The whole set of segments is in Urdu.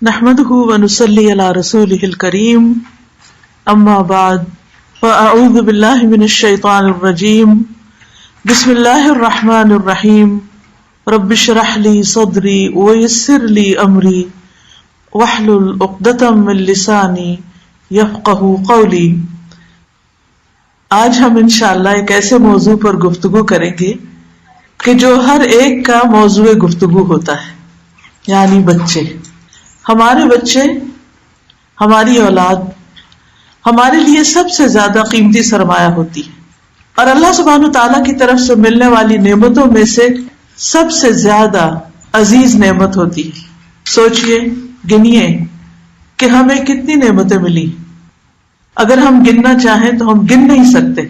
نحمده ونصلي على رسوله الكريم اما بعد فاعوذ بالله من الشيطان الرجيم بسم الله الرحمن الرحيم رب اشرح لي صدري ويسر لي امري واحلل عقدة من لساني يفقهوا قولي۔ آج ہم انشاءاللہ ایک ایسے موضوع پر گفتگو کریں گے کہ جو ہر ایک کا موضوع گفتگو ہوتا ہے، یعنی بچے۔ ہمارے بچے، ہماری اولاد ہمارے لیے سب سے زیادہ قیمتی سرمایہ ہوتی ہے، اور اللہ سبحانہ تعالیٰ کی طرف سے ملنے والی نعمتوں میں سے سب سے زیادہ عزیز نعمت ہوتی ہے۔ سوچئے، گنیے کہ ہمیں کتنی نعمتیں ملی۔ اگر ہم گننا چاہیں تو ہم گن نہیں سکتے۔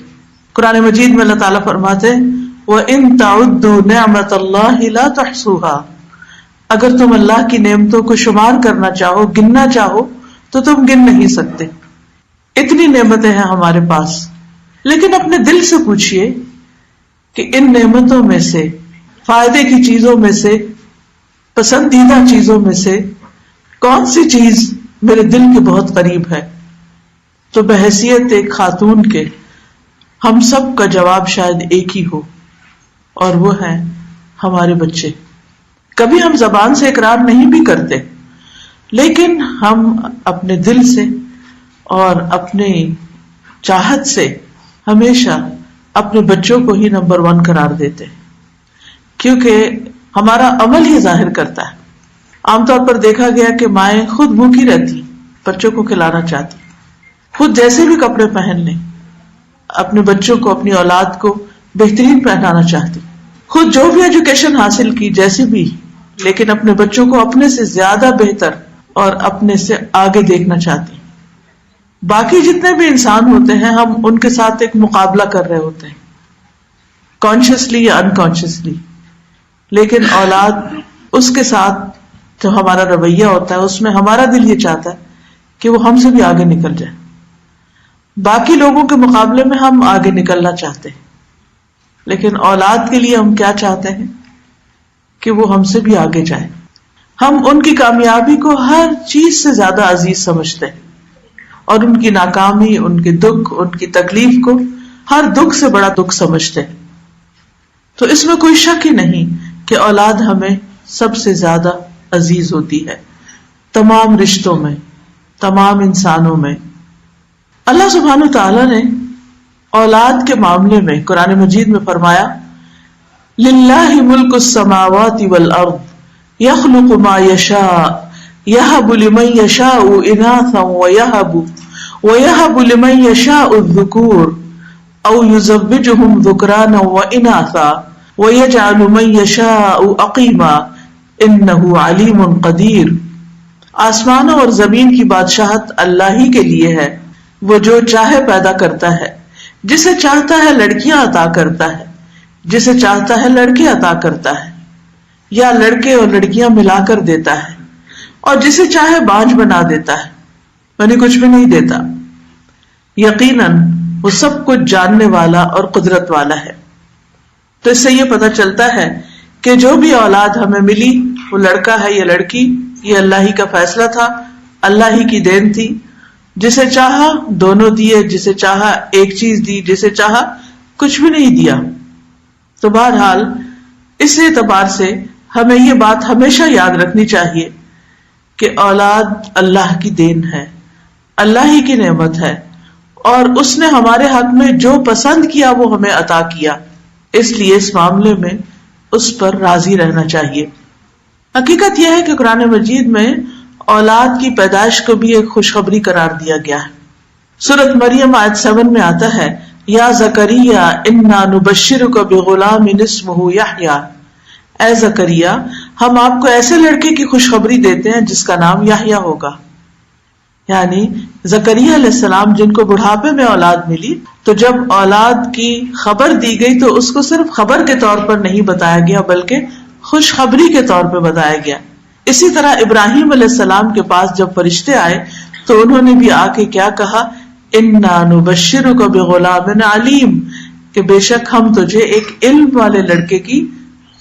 قرآن مجید میں اللہ تعالیٰ فرماتے ہیں وَإِن تَعُدُّوا نِعْمَةَ اللَّهِ لَا تُحْصُوهَا، اگر تم اللہ کی نعمتوں کو شمار کرنا چاہو، گننا چاہو تو تم گن نہیں سکتے۔ اتنی نعمتیں ہیں ہمارے پاس، لیکن اپنے دل سے پوچھئے کہ ان نعمتوں میں سے، فائدے کی چیزوں میں سے، پسندیدہ چیزوں میں سے کون سی چیز میرے دل کے بہت قریب ہے؟ تو بحیثیت ایک خاتون کے ہم سب کا جواب شاید ایک ہی ہو، اور وہ ہے ہمارے بچے۔ کبھی ہم زبان سے اقرار نہیں بھی کرتے، لیکن ہم اپنے دل سے اور اپنی چاہت سے ہمیشہ اپنے بچوں کو ہی نمبر 1 قرار دیتے، کیونکہ ہمارا عمل ہی ظاہر کرتا ہے۔ عام طور پر دیکھا گیا کہ مائیں خود بھوکی رہتی، بچوں کو کھلانا چاہتی، خود جیسے بھی کپڑے پہن لیں، اپنے بچوں کو، اپنی اولاد کو بہترین پہنانا چاہتی، خود جو بھی ایجوکیشن حاصل کی جیسے بھی، لیکن اپنے بچوں کو اپنے سے زیادہ بہتر اور اپنے سے آگے دیکھنا چاہتی۔ باقی جتنے بھی انسان ہوتے ہیں، ہم ان کے ساتھ ایک مقابلہ کر رہے ہوتے ہیں، کانشیسلی یا انکانشیسلی، لیکن اولاد، اس کے ساتھ جو ہمارا رویہ ہوتا ہے، اس میں ہمارا دل یہ چاہتا ہے کہ وہ ہم سے بھی آگے نکل جائے۔ باقی لوگوں کے مقابلے میں ہم آگے نکلنا چاہتے ہیں، لیکن اولاد کے لیے ہم کیا چاہتے ہیں کہ وہ ہم سے بھی آگے جائے۔ ہم ان کی کامیابی کو ہر چیز سے زیادہ عزیز سمجھتے ہیں، اور ان کی ناکامی، ان کے دکھ، ان کی تکلیف کو ہر دکھ سے بڑا دکھ سمجھتے ہیں۔ تو اس میں کوئی شک ہی نہیں کہ اولاد ہمیں سب سے زیادہ عزیز ہوتی ہے، تمام رشتوں میں، تمام انسانوں میں۔ اللہ سبحانہ تعالیٰ نے اولاد کے معاملے میں قرآن مجید میں فرمایا لِلَّهِ مُلْكُ السَّمَاوَاتِ وَالْأَرْضِ يَخْلُقُ مَا يَشَاءُ يَهَبُ لِمَن يَشَاءُ إِنَاثًا وَيَهَبُ لِمَن يَشَاءُ الذُّكُورَ أَوْ يُزَوِّجُهُمْ ذُكْرَانًا وَإِنَاثًا وَيَجْعَلُ مَن يَشَاءُ عَقِيمًا إِنَّهُ عَلِيمٌ قَدِيرٌ۔ آسمانوں اور زمین کی بادشاہت اللہ ہی کے لیے ہے، وہ جو چاہے پیدا کرتا ہے، جسے چاہتا ہے لڑکیاں عطا کرتا ہے، جسے چاہتا ہے لڑکے عطا کرتا ہے، یا لڑکے اور لڑکیاں ملا کر دیتا ہے، اور جسے چاہے بانجھ بنا دیتا ہے، یعنی کچھ بھی نہیں دیتا۔ یقیناً وہ سب کچھ جاننے والا اور قدرت والا ہے۔ تو اس سے یہ پتہ چلتا ہے کہ جو بھی اولاد ہمیں ملی، وہ لڑکا ہے یا لڑکی، یہ اللہ ہی کا فیصلہ تھا، اللہ ہی کی دین تھی۔ جسے چاہا دونوں دیے، جسے چاہا ایک چیز دی، جسے چاہا کچھ بھی نہیں دیا۔ تو بہرحال اس اعتبار سے ہمیں یہ بات ہمیشہ یاد رکھنی چاہیے کہ اولاد اللہ کی دین ہے، اللہ ہی کی نعمت ہے، اور اس نے ہمارے حق میں جو پسند کیا وہ ہمیں عطا کیا، اس لیے اس معاملے میں اس پر راضی رہنا چاہیے۔ حقیقت یہ ہے کہ قرآن مجید میں اولاد کی پیدائش کو بھی ایک خوشخبری قرار دیا گیا ہے۔ سورۃ مریم آیت 7 میں آتا ہے یا زکریا انا نبشرک بغلام اسمہ یحییٰ، اے زکریا ہم آپ کو ایسے لڑکے کی خوشخبری دیتے ہیں جس کا نام یحییٰ ہوگا۔ یعنی زکریا علیہ السلام جن کو بڑھاپے میں اولاد ملی، تو جب اولاد کی خبر دی گئی تو اس کو صرف خبر کے طور پر نہیں بتایا گیا، بلکہ خوشخبری کے طور پہ بتایا گیا۔ اسی طرح ابراہیم علیہ السلام کے پاس جب فرشتے آئے تو انہوں نے بھی آ کے کیا کہا، انا نبشرک بغلام علیم، کہ بے شک ہم تجھے ایک علم والے لڑکے کی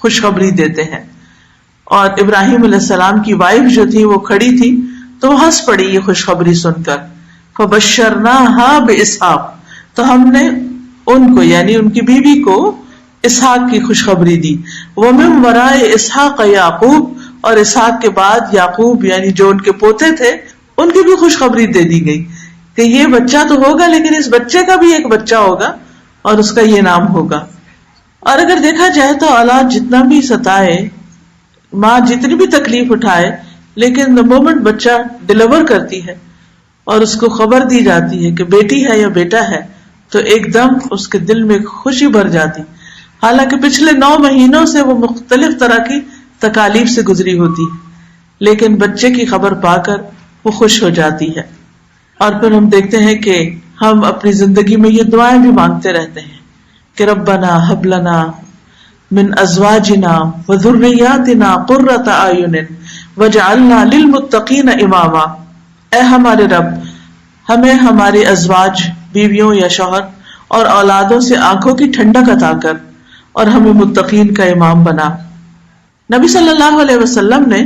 خوشخبری دیتے ہیں۔ اور ابراہیم علیہ السلام کی وائف جو تھی وہ کھڑی تھی تو وہ ہنس پڑی یہ خوشخبری سن کر. فبشرناها باسحاق، تو ہم نے ان کو یعنی ان کی بیوی کو اسحاق کی خوشخبری دی. ومن وراء اسحاق یعقوب، اور اسحاق کے بعد یعقوب یعنی جو ان کے پوتے تھے ان کی بھی خوشخبری دے دی گئی کہ یہ بچہ تو ہوگا لیکن اس بچے کا بھی ایک بچہ ہوگا اور اس کا یہ نام ہوگا. اور اگر دیکھا جائے تو اولاد جتنا بھی ستائے، ماں جتنی بھی تکلیف اٹھائے، لیکن the moment بچہ ڈلیور کرتی ہے اور اس کو خبر دی جاتی ہے کہ بیٹی ہے یا بیٹا ہے تو ایک دم اس کے دل میں خوشی بھر جاتی. حالانکہ پچھلے 9 مہینوں سے وہ مختلف طرح کی تکالیف سے گزری ہوتی لیکن بچے کی خبر پا کر وہ خوش ہو جاتی ہے. اور پھر ہم دیکھتے ہیں کہ ہم اپنی زندگی میں یہ دعائیں بھی مانگتے رہتے ہیں کہ ربنا ہب لنا من ازواجنا وذریاتنا قرۃ اعین واجعلنا للمتقین اماما. اے ہمارے رب، ہمیں ہمارے ازواج، بیویوں یا شوہر اور اولادوں سے آنکھوں کی ٹھنڈک عطا کر اور ہمیں متقین کا امام بنا. نبی صلی اللہ علیہ وسلم نے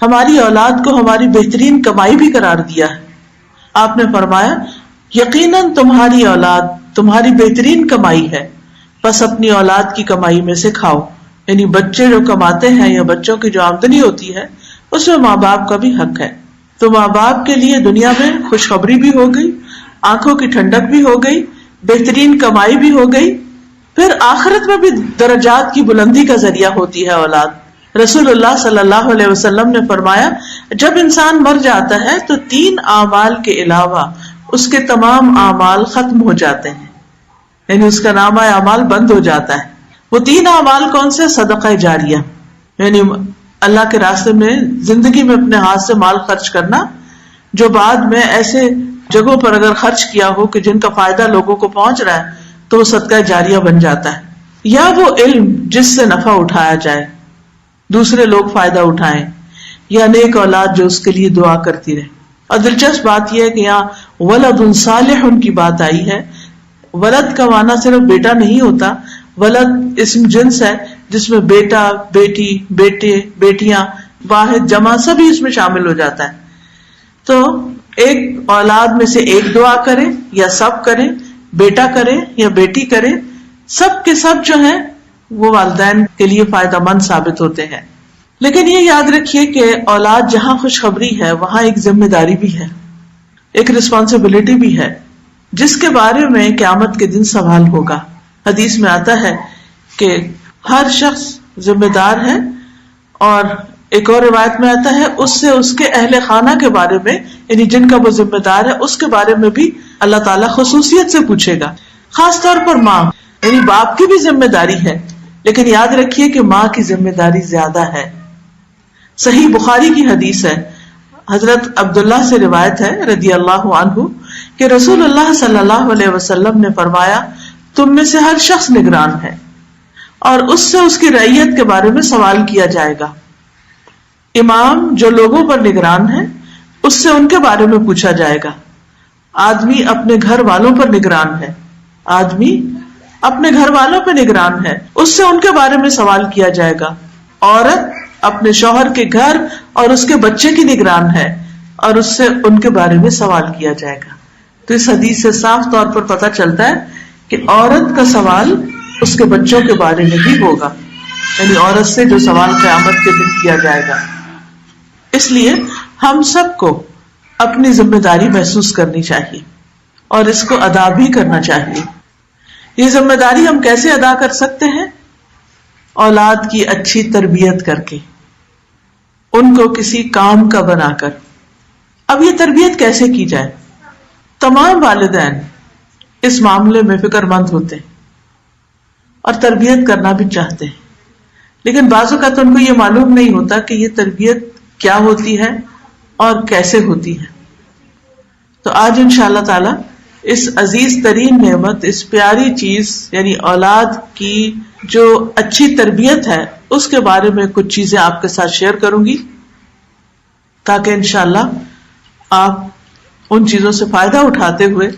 ہماری اولاد کو ہماری بہترین کمائی بھی قرار دیا ہے. آپ نے فرمایا یقیناً تمہاری اولاد تمہاری بہترین کمائی ہے، بس اپنی اولاد کی کمائی میں سے کھاؤ. یعنی بچے جو کماتے ہیں یا بچوں کی جو آمدنی ہوتی ہے اس میں ماں باپ کا بھی حق ہے. تو ماں باپ کے لیے دنیا میں خوشخبری بھی ہو گئی، آنکھوں کی ٹھنڈک بھی ہو گئی، بہترین کمائی بھی ہو گئی، پھر آخرت میں بھی درجات کی بلندی کا ذریعہ ہوتی ہے اولاد. رسول اللہ صلی اللہ علیہ وسلم نے فرمایا جب انسان مر جاتا ہے تو 3 اعمال کے علاوہ اس کے تمام اعمال ختم ہو جاتے ہیں، یعنی اس کا نامہ اعمال بند ہو جاتا ہے. وہ 3 اعمال کون سے؟ صدقہ جاریہ، یعنی اللہ کے راستے میں زندگی میں اپنے ہاتھ سے مال خرچ کرنا جو بعد میں ایسے جگہوں پر اگر خرچ کیا ہو کہ جن کا فائدہ لوگوں کو پہنچ رہا ہے تو وہ صدقہ جاریہ بن جاتا ہے. یا وہ علم جس سے نفع اٹھایا جائے، دوسرے لوگ فائدہ اٹھائیں، یا نیک اولاد جو اس کے لیے دعا کرتی رہے. اور دلچسپ بات یہ ہے کہ یہاں ولد صالح کی بات آئی ہے. ولد کا معنی صرف بیٹا نہیں ہوتا، ولد اسم جنس ہے جس میں بیٹا، بیٹی، بیٹے، بیٹیاں، واحد، جمع سبھی اس میں شامل ہو جاتا ہے. تو ایک اولاد میں سے ایک دعا کرے یا سب کریں، بیٹا کرے یا بیٹی کرے، سب کے سب جو ہیں وہ والدین کے لیے فائدہ مند ثابت ہوتے ہیں. لیکن یہ یاد رکھیے کہ اولاد جہاں خوشخبری ہے وہاں ایک ذمہ داری بھی ہے، ایک رسپانسبلٹی بھی ہے جس کے بارے میں قیامت کے دن سوال ہوگا. حدیث میں آتا ہے کہ ہر شخص ذمہ دار ہے، اور ایک اور روایت میں آتا ہے اس سے اس کے اہل خانہ کے بارے میں، یعنی جن کا وہ ذمہ دار ہے اس کے بارے میں بھی اللہ تعالیٰ خصوصیت سے پوچھے گا. خاص طور پر ماں، یعنی باپ کی بھی ذمہ داری ہے، لیکن یاد رکھیے کہ ماں کی ذمہ داری زیادہ ہے. صحیح بخاری کی حدیث ہے، حضرت عبداللہ سے روایت ہے رضی اللہ عنہ کہ رسول اللہ صلی اللہ علیہ وسلم نے فرمایا تم میں سے ہر شخص نگران ہے اور اس سے اس کی رعیت کے بارے میں سوال کیا جائے گا. امام جو لوگوں پر نگران ہے اس سے ان کے بارے میں پوچھا جائے گا. آدمی اپنے گھر والوں پر نگران ہے، آدمی اپنے گھر والوں پہ نگران ہے، اس سے ان کے بارے میں سوال کیا جائے گا. عورت اپنے شوہر کے گھر اور اس کے بچے کی نگران ہے اور اس سے ان کے بارے میں سوال کیا جائے گا. تو اس حدیث سے صاف طور پر پتہ چلتا ہے کہ عورت کا سوال اس کے بچوں کے بارے میں بھی ہوگا، یعنی عورت سے جو سوال قیامت کے دن کیا جائے گا. اس لیے ہم سب کو اپنی ذمہ داری محسوس کرنی چاہیے اور اس کو ادا بھی کرنا چاہیے. یہ ذمہ داری ہم کیسے ادا کر سکتے ہیں؟ اولاد کی اچھی تربیت کر کے، ان کو کسی کام کا بنا کر. اب یہ تربیت کیسے کی جائے؟ تمام والدین اس معاملے میں فکر مند ہوتے ہیں اور تربیت کرنا بھی چاہتے ہیں، لیکن بعض اوقات ان کو یہ معلوم نہیں ہوتا کہ یہ تربیت کیا ہوتی ہے اور کیسے ہوتی ہے. تو آج انشاءاللہ تعالی اس عزیز ترین نعمت، اس پیاری چیز یعنی اولاد کی جو اچھی تربیت ہے اس کے بارے میں کچھ چیزیں آپ کے ساتھ شیئر کروں گی تاکہ انشاءاللہ آپ ان چیزوں سے فائدہ اٹھاتے ہوئے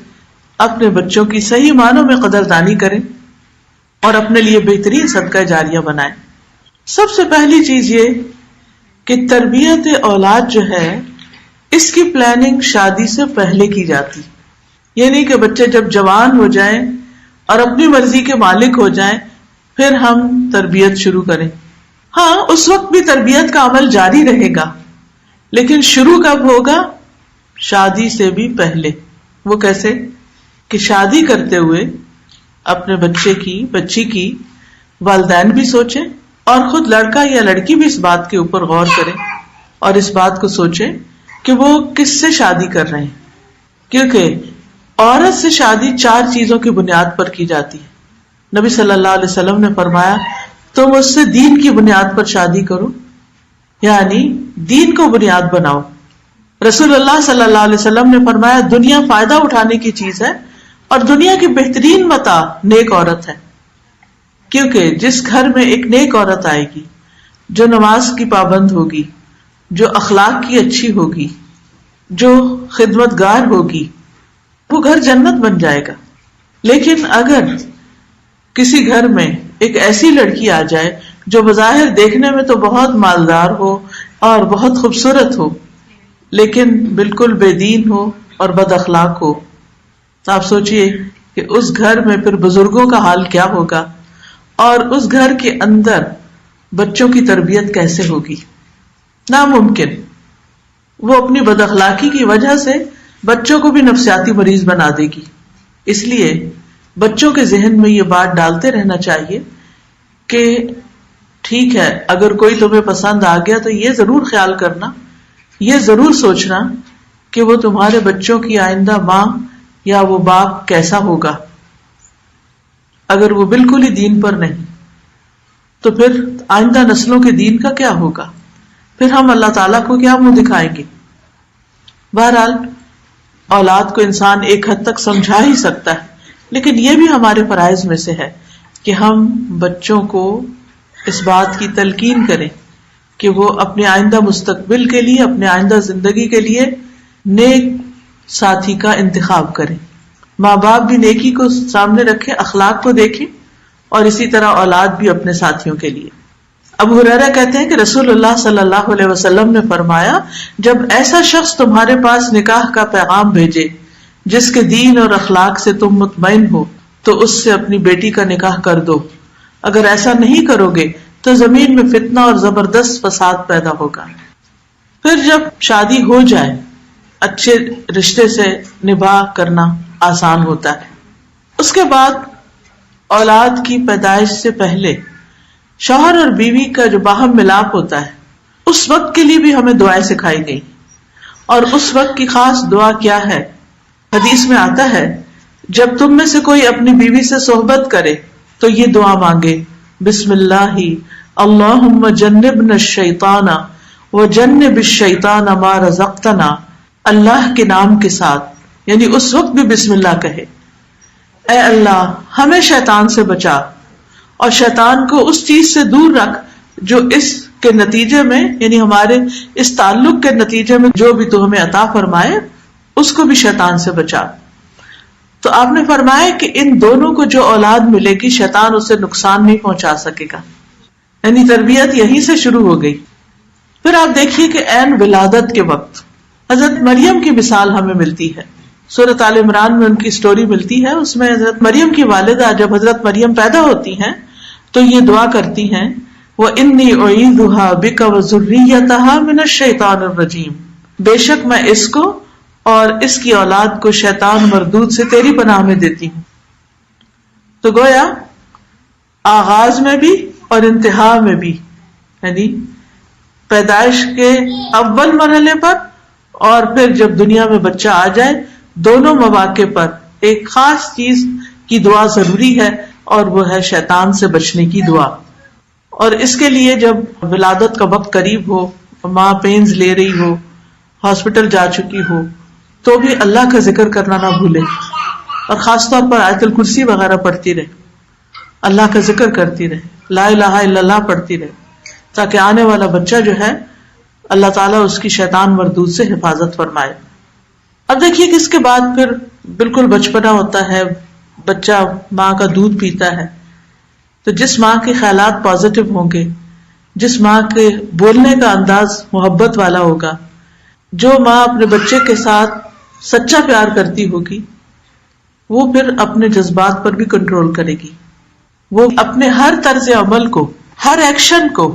اپنے بچوں کی صحیح معنوں میں قدردانی کریں اور اپنے لیے بہترین صدقہ جاریہ بنائیں. سب سے پہلی چیز یہ کہ تربیت اولاد جو ہے اس کی پلاننگ شادی سے پہلے کی جاتی. یہ نہیں کہ بچے جب جوان ہو جائیں اور اپنی مرضی کے مالک ہو جائیں پھر ہم تربیت شروع کریں. ہاں اس وقت بھی تربیت کا عمل جاری رہے گا، لیکن شروع کب ہوگا؟ شادی سے بھی پہلے. وہ کیسے؟ کہ شادی کرتے ہوئے اپنے بچی کی والدین بھی سوچیں اور خود لڑکا یا لڑکی بھی اس بات کے اوپر غور کریں اور اس بات کو سوچیں کہ وہ کس سے شادی کر رہے ہیں. کیونکہ عورت سے شادی 4 چیزوں کی بنیاد پر کی جاتی ہے. نبی صلی اللہ علیہ وسلم نے فرمایا تم اس سے دین کی بنیاد پر شادی کرو، یعنی دین کو بنیاد بناؤ. رسول اللہ صلی اللہ علیہ وسلم نے فرمایا دنیا فائدہ اٹھانے کی چیز ہے اور دنیا کی بہترین متاع نیک عورت ہے. کیونکہ جس گھر میں ایک نیک عورت آئے گی جو نماز کی پابند ہوگی، جو اخلاق کی اچھی ہوگی، جو خدمت گار ہوگی، وہ گھر جنت بن جائے گا. لیکن اگر کسی گھر میں ایک ایسی لڑکی آ جائے جو بظاہر دیکھنے میں تو بہت مالدار ہو اور بہت خوبصورت ہو لیکن بالکل بے دین ہو اور بد اخلاق ہو، تو آپ سوچئے کہ اس گھر میں پھر بزرگوں کا حال کیا ہوگا اور اس گھر کے اندر بچوں کی تربیت کیسے ہوگی؟ ناممکن. وہ اپنی بد اخلاقی کی وجہ سے بچوں کو بھی نفسیاتی مریض بنا دے گی. اس لیے بچوں کے ذہن میں یہ بات ڈالتے رہنا چاہیے کہ ٹھیک ہے اگر کوئی تمہیں پسند آ گیا تو یہ ضرور خیال کرنا، یہ ضرور سوچنا کہ وہ تمہارے بچوں کی آئندہ ماں یا وہ باپ کیسا ہوگا. اگر وہ بالکل ہی دین پر نہیں تو پھر آئندہ نسلوں کے دین کا کیا ہوگا؟ پھر ہم اللہ تعالیٰ کو کیا منہ دکھائیں گے؟ بہرحال اولاد کو انسان ایک حد تک سمجھا ہی سکتا ہے، لیکن یہ بھی ہمارے فرائض میں سے ہے کہ ہم بچوں کو اس بات کی تلقین کریں کہ وہ اپنے آئندہ مستقبل کے لیے، اپنے آئندہ زندگی کے لیے نیک ساتھی کا انتخاب کریں. ماں باپ بھی نیکی کو سامنے رکھیں، اخلاق کو دیکھیں، اور اسی طرح اولاد بھی اپنے ساتھیوں کے لیے. ابو ہریرہ کہتے ہیں کہ رسول اللہ صلی اللہ علیہ وسلم نے فرمایا جب ایسا شخص تمہارے پاس نکاح کا پیغام بھیجے جس کے دین اور اخلاق سے تم مطمئن ہو تو اس سے اپنی بیٹی کا نکاح کر دو. اگر ایسا نہیں کرو گے تو زمین میں فتنہ اور زبردست فساد پیدا ہوگا. پھر جب شادی ہو جائے اچھے رشتے سے نباہ کرنا آسان ہوتا ہے. اس کے بعد اولاد کی پیدائش سے پہلے شوہر اور بیوی کا جو باہم ملاپ ہوتا ہے اس وقت کے لیے بھی ہمیں دعائیں سکھائی گئی. اور اس وقت کی خاص دعا کیا ہے؟ حدیث میں آتا ہے جب تم میں سے کوئی اپنی بیوی سے صحبت کرے تو یہ دعا مانگے بسم اللہ اللہم جنبنا الشیطان وجنب الشیطان ما رزقتنا. اللہ کے نام کے ساتھ، یعنی اس وقت بھی بسم اللہ کہے، اے اللہ ہمیں شیطان سے بچا اور شیطان کو اس چیز سے دور رکھ جو اس کے نتیجے میں، یعنی ہمارے اس تعلق کے نتیجے میں جو بھی تو ہمیں عطا فرمائے اس کو بھی شیطان سے بچا. تو آپ نے فرمایا کہ ان دونوں کو جو اولاد ملے گی شیطان اسے نقصان نہیں پہنچا سکے گا. یعنی تربیت یہیں سے شروع ہو گئی. پھر آپ دیکھیے کہ عین ولادت کے وقت حضرت مریم کی مثال ہمیں ملتی ہے. سورۃ آل عمران میں ان کی سٹوری ملتی ہے. اس میں حضرت مریم کی والدہ جب حضرت مریم پیدا ہوتی ہیں تو یہ دعا کرتی ہیں وَإِنِّي أُعِيذُهَا بِكَ وَذُرِّيَّتَهَا مِنَ الشَّيْطَانِ الرَّجِيمِ. بے شک میں اس کو اور اس کی اولاد کو شیطان مردود سے تیری پناہ میں دیتی ہوں. تو گویا آغاز میں بھی اور انتہا میں بھی، یعنی پیدائش کے اول مرحلے پر اور پھر جب دنیا میں بچہ آ جائے، دونوں مواقع پر ایک خاص چیز کی دعا ضروری ہے اور وہ ہے شیطان سے بچنے کی دعا. اور اس کے لیے جب ولادت کا وقت قریب ہو، ماں پینز لے رہی ہو، ہاسپٹل جا چکی ہو، تو بھی اللہ کا ذکر کرنا نہ بھولے اور خاص طور پر آیت الکرسی وغیرہ پڑھتی رہے، اللہ کا ذکر کرتی رہے، لا الہ الا اللہ پڑھتی رہے، تاکہ آنے والا بچہ جو ہے اللہ تعالیٰ اس کی شیطان مردود سے حفاظت فرمائے. اب دیکھیے کہ اس کے بعد پھر بالکل بچپنا ہوتا ہے، بچہ ماں کا دودھ پیتا ہے، تو جس ماں کے خیالات پازیٹو ہوں گے، جس ماں کے بولنے کا انداز محبت والا ہوگا، جو ماں اپنے بچے کے ساتھ سچا پیار کرتی ہوگی، وہ پھر اپنے جذبات پر بھی کنٹرول کرے گی. وہ اپنے ہر طرز عمل کو، ہر ایکشن کو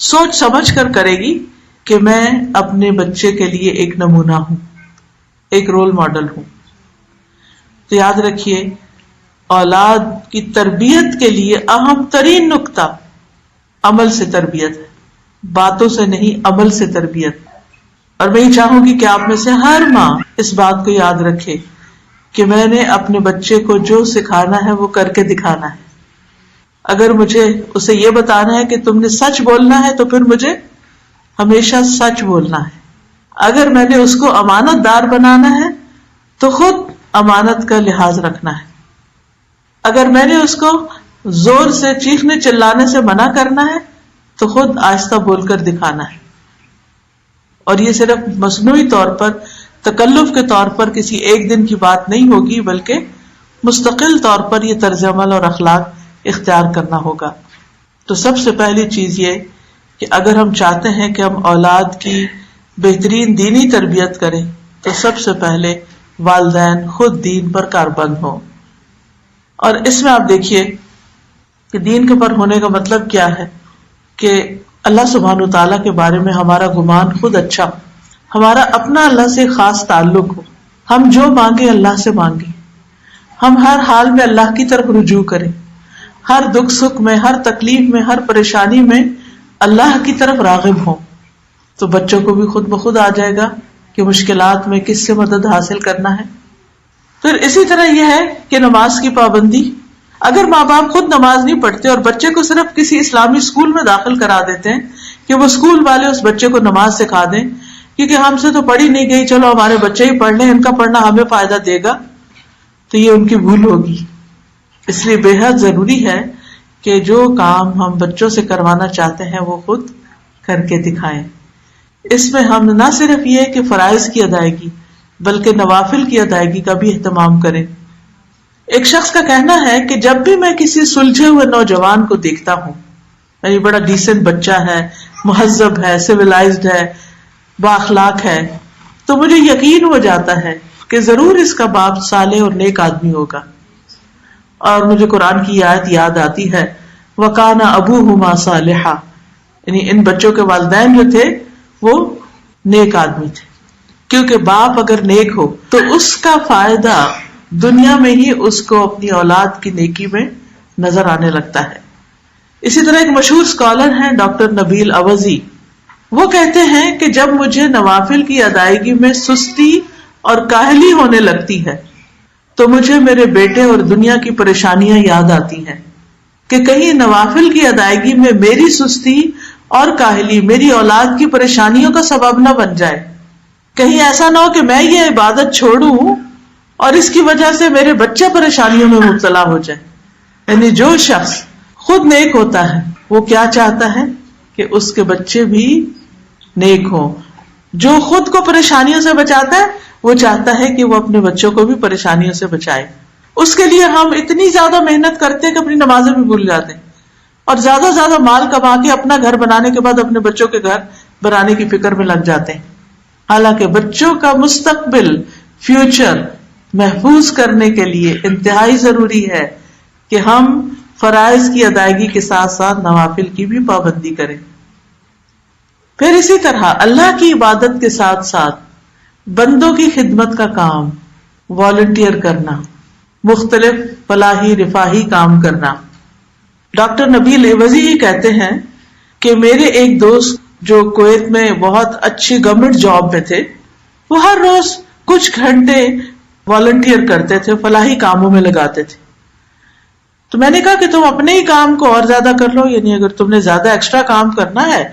سوچ سمجھ کر کرے گی کہ میں اپنے بچے کے لیے ایک نمونہ ہوں، ایک رول ماڈل ہوں. تو یاد رکھیے، اولاد کی تربیت کے لیے اہم ترین نقطہ عمل سے تربیت ہے، باتوں سے نہیں، عمل سے تربیت. اور میں یہ چاہوں گی کہ آپ میں سے ہر ماں اس بات کو یاد رکھے کہ میں نے اپنے بچے کو جو سکھانا ہے وہ کر کے دکھانا ہے. اگر مجھے اسے یہ بتانا ہے کہ تم نے سچ بولنا ہے تو پھر مجھے ہمیشہ سچ بولنا ہے. اگر میں نے اس کو امانت دار بنانا ہے تو خود امانت کا لحاظ رکھنا ہے. اگر میں نے اس کو زور سے چیخنے چلانے سے منع کرنا ہے تو خود آہستہ بول کر دکھانا ہے. اور یہ صرف مصنوعی طور پر، تکلف کے طور پر کسی ایک دن کی بات نہیں ہوگی، بلکہ مستقل طور پر یہ طرز عمل اور اخلاق اختیار کرنا ہوگا. تو سب سے پہلی چیز یہ کہ اگر ہم چاہتے ہیں کہ ہم اولاد کی بہترین دینی تربیت کریں تو سب سے پہلے والدین خود دین پر کاربند ہوں. اور اس میں آپ دیکھیے کہ دین کے پر ہونے کا مطلب کیا ہے کہ اللہ سبحانہ وتعالیٰ کے بارے میں ہمارا گمان خود اچھا ہو، ہمارا اپنا اللہ سے خاص تعلق ہو، ہم جو مانگے اللہ سے مانگیں، ہم ہر حال میں اللہ کی طرف رجوع کریں، ہر دکھ سکھ میں، ہر تکلیف میں، ہر پریشانی میں اللہ کی طرف راغب ہوں. تو بچوں کو بھی خود بخود آ جائے گا کہ مشکلات میں کس سے مدد حاصل کرنا ہے. پھر اسی طرح یہ ہے کہ نماز کی پابندی. اگر ماں باپ خود نماز نہیں پڑھتے اور بچے کو صرف کسی اسلامی اسکول میں داخل کرا دیتے ہیں کہ وہ اسکول والے اس بچے کو نماز سکھا دیں کیونکہ ہم سے تو پڑھی نہیں گئی، چلو ہمارے بچے ہی پڑھ لیں، ان کا پڑھنا ہمیں فائدہ دے گا، تو یہ ان کی بھول ہوگی. اس لیے بے حد ضروری ہے کہ جو کام ہم بچوں سے کروانا چاہتے ہیں وہ خود کر کے دکھائیں. اس میں ہم نہ صرف یہ کہ فرائض کی ادائیگی بلکہ نوافل کی ادائیگی کا بھی اہتمام کریں. ایک شخص کا کہنا ہے کہ جب بھی میں کسی سلجھے ہوئے نوجوان کو دیکھتا ہوں، یعنی بڑا ڈیسنٹ بچہ ہے، مہذب ہے، سویلائزڈ ہے، بااخلاق ہے، تو مجھے یقین ہو جاتا ہے کہ ضرور اس کا باپ صالح اور نیک آدمی ہوگا. اور مجھے قرآن کی آیت یاد آتی ہے، وَقَانَ أَبُوهُمَا صَالِحًا، یعنی ان بچوں کے والدین جو تھے وہ نیک آدمی تھے. کیونکہ باپ اگر نیک ہو تو اس کا فائدہ دنیا میں ہی اس کو اپنی اولاد کی نیکی میں نظر آنے لگتا ہے. اسی طرح ایک مشہور اسکالر ہیں ڈاکٹر نبیل اوزی، وہ کہتے ہیں کہ جب مجھے نوافل کی ادائیگی میں سستی اور کاہلی ہونے لگتی ہے تو مجھے میرے بیٹے اور دنیا کی پریشانیاں یاد آتی ہیں کہ کہیں نوافل کی ادائیگی میں میری سستی اور کاہلی میری اولاد کی پریشانیوں کا سبب نہ بن جائے. کہیں ایسا نہ ہو کہ میں یہ عبادت چھوڑوں اور اس کی وجہ سے میرے بچے پریشانیوں میں مبتلا ہو جائے. یعنی جو شخص خود نیک ہوتا ہے وہ کیا چاہتا ہے کہ اس کے بچے بھی نیک ہوں. جو خود کو پریشانیوں سے بچاتا ہے وہ چاہتا ہے کہ وہ اپنے بچوں کو بھی پریشانیوں سے بچائے. اس کے لیے ہم اتنی زیادہ محنت کرتے ہیں کہ اپنی نمازیں بھی بھول جاتے ہیں اور زیادہ مال کما کے اپنا گھر بنانے کے بعد اپنے بچوں کے گھر بنانے کی فکر میں لگ جاتے ہیں. حالانکہ بچوں کا مستقبل، فیوچر محفوظ کرنے کے لیے انتہائی ضروری ہے کہ ہم فرائض کی ادائیگی کے ساتھ ساتھ نوافل کی بھی پابندی کریں. پھر اسی طرح اللہ کی عبادت کے ساتھ ساتھ بندوں کی خدمت کا کام، والنٹیئر کرنا، مختلف فلاحی رفاہی کام کرنا. ڈاکٹر نبیل اوزی یہ کہتے ہیں کہ میرے ایک دوست جو کویت میں بہت اچھی گورنمنٹ جاب میں تھے، وہ ہر روز کچھ گھنٹے والنٹیئر کرتے تھے، فلاحی کاموں میں لگاتے تھے. تو میں نے کہا کہ تم اپنے ہی کام کو اور زیادہ کر لو، یعنی اگر تم نے زیادہ ایکسٹرا کام کرنا ہے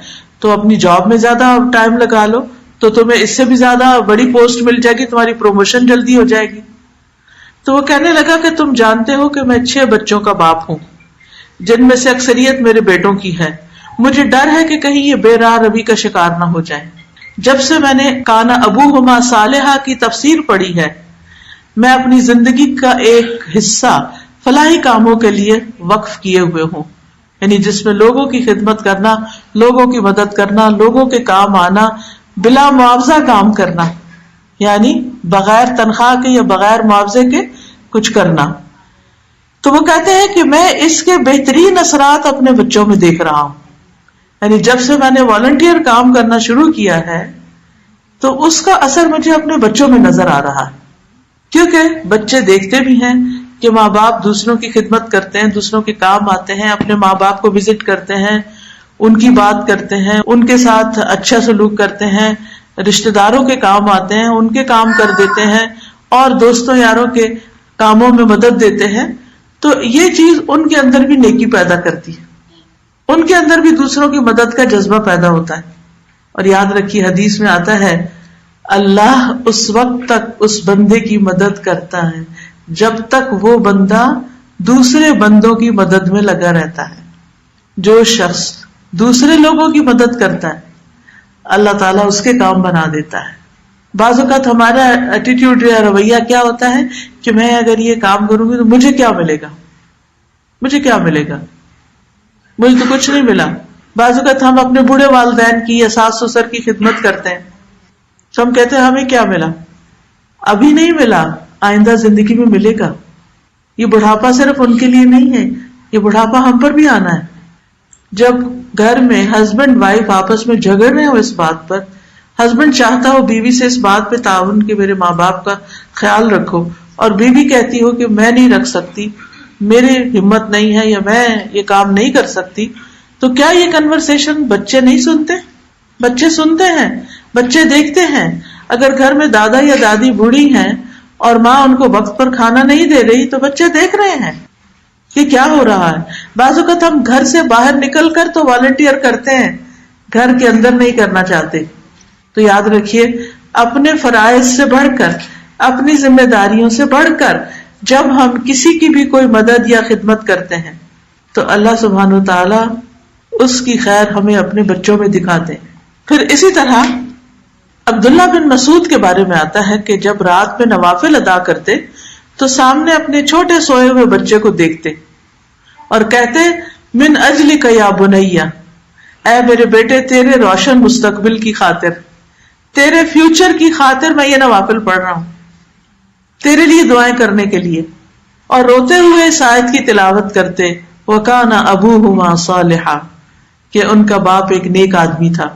تو اپنی جاب میں زیادہ ٹائم لگا لو، تو تمہیں اس سے بھی زیادہ بڑی پوسٹ مل جائے گی، تمہاری پروموشن جلدی ہو جائے گی. تو وہ کہنے لگا کہ تم جانتے ہو کہ میں 6 بچوں کا باپ ہوں جن میں سے اکثریت میرے بیٹوں کی ہے. مجھے ڈر ہے کہ کہیں یہ بے راہ روی کا شکار نہ ہو جائے. جب سے میں نے کانا ابوہما صالحا کی تفسیر پڑھی ہے، میں اپنی زندگی کا ایک حصہ فلاحی کاموں کے لیے وقف کیے ہوئے ہوں. یعنی جس میں لوگوں کی خدمت کرنا، لوگوں کی مدد کرنا، لوگوں کے کام آنا، بلا معاوضہ کام کرنا، یعنی بغیر تنخواہ کے یا بغیر معاوضے کے کچھ کرنا. تو وہ کہتے ہیں کہ میں اس کے بہترین اثرات اپنے بچوں میں دیکھ رہا ہوں. یعنی جب سے میں نے والنٹیئر کام کرنا شروع کیا ہے تو اس کا اثر مجھے اپنے بچوں میں نظر آ رہا ہے، کیونکہ بچے دیکھتے بھی ہیں کہ ماں باپ دوسروں کی خدمت کرتے ہیں، دوسروں کے کام آتے ہیں، اپنے ماں باپ کو وزٹ کرتے ہیں، ان کی بات کرتے ہیں، ان کے ساتھ اچھا سلوک کرتے ہیں، رشتہ داروں کے کام آتے ہیں، ان کے کام کر دیتے ہیں، اور دوستوں یاروں کے کاموں میں مدد دیتے ہیں. تو یہ چیز ان کے اندر بھی نیکی پیدا کرتی ہے، ان کے اندر بھی دوسروں کی مدد کا جذبہ پیدا ہوتا ہے. اور یاد رکھیے حدیث میں آتا ہے اللہ اس وقت تک اس بندے کی مدد کرتا ہے جب تک وہ بندہ دوسرے بندوں کی مدد میں لگا رہتا ہے. جو شخص دوسرے لوگوں کی مدد کرتا ہے اللہ تعالیٰ اس کے کام بنا دیتا ہے. بعض اوقات ہمارا ایٹیٹیوڈ یا رویہ کیا ہوتا ہے کہ میں اگر یہ کام کروں گی تو مجھے کیا ملے گا، مجھے کیا ملے گا، مجھے تو کچھ نہیں ملا. بعض اوقات ہم اپنے بوڑھے والدین کی یا ساس سسر کی خدمت کرتے ہیں تو ہم کہتے ہیں ہمیں کیا ملا، ابھی نہیں ملا، آئندہ زندگی میں ملے گا. یہ بڑھاپا صرف ان کے لیے نہیں ہے، یہ بڑھاپا ہم پر بھی آنا ہے. جب گھر میں ہسبینڈ وائف آپس میں جھگڑ رہے ہو اس بات پر، ہسبینڈ چاہتا ہو بیوی سے اس بات پہ تعاون کہ میرے ماں باپ کا خیال رکھو، اور بیوی کہتی ہو کہ میں نہیں رکھ سکتی، میری ہمت نہیں ہے یا میں یہ کام نہیں کر سکتی، تو کیا یہ کنورسیشن بچے نہیں سنتے؟ بچے سنتے ہیں، بچے دیکھتے ہیں. اگر گھر میں دادا یا دادی بوڑھی ہیں اور ماں ان کو وقت پر کھانا نہیں دے رہی تو بچے دیکھ رہے ہیں کہ کیا ہو رہا ہے. بعض اوقات ہم گھر سے باہر نکل کر تو والنٹیئر کرتے ہیں، گھر کے اندر نہیں کرنا چاہتے. تو یاد رکھیے اپنے فرائض سے بڑھ کر، اپنی ذمہ داریوں سے بڑھ کر جب ہم کسی کی بھی کوئی مدد یا خدمت کرتے ہیں تو اللہ سبحانہ و تعالی اس کی خیر ہمیں اپنے بچوں میں دکھاتے ہیں. پھر اسی طرح عبداللہ بن مسعود کے بارے میں آتا ہے کہ جب رات میں نوافل ادا کرتے تو سامنے اپنے چھوٹے سوئے ہوئے بچے کو دیکھتے اور کہتے من اجلک یا بنیا، اے میرے بیٹے تیرے روشن مستقبل کی خاطر، تیرے فیوچر کی خاطر میں یہ نوافل پڑھ رہا ہوں، تیرے لیے دعائیں کرنے کے لیے. اور روتے ہوئے اس آیت کی تلاوت کرتے وَكَانَ أَبُوهُمَا صَالِحًا، کہ ان کا باپ ایک نیک آدمی تھا.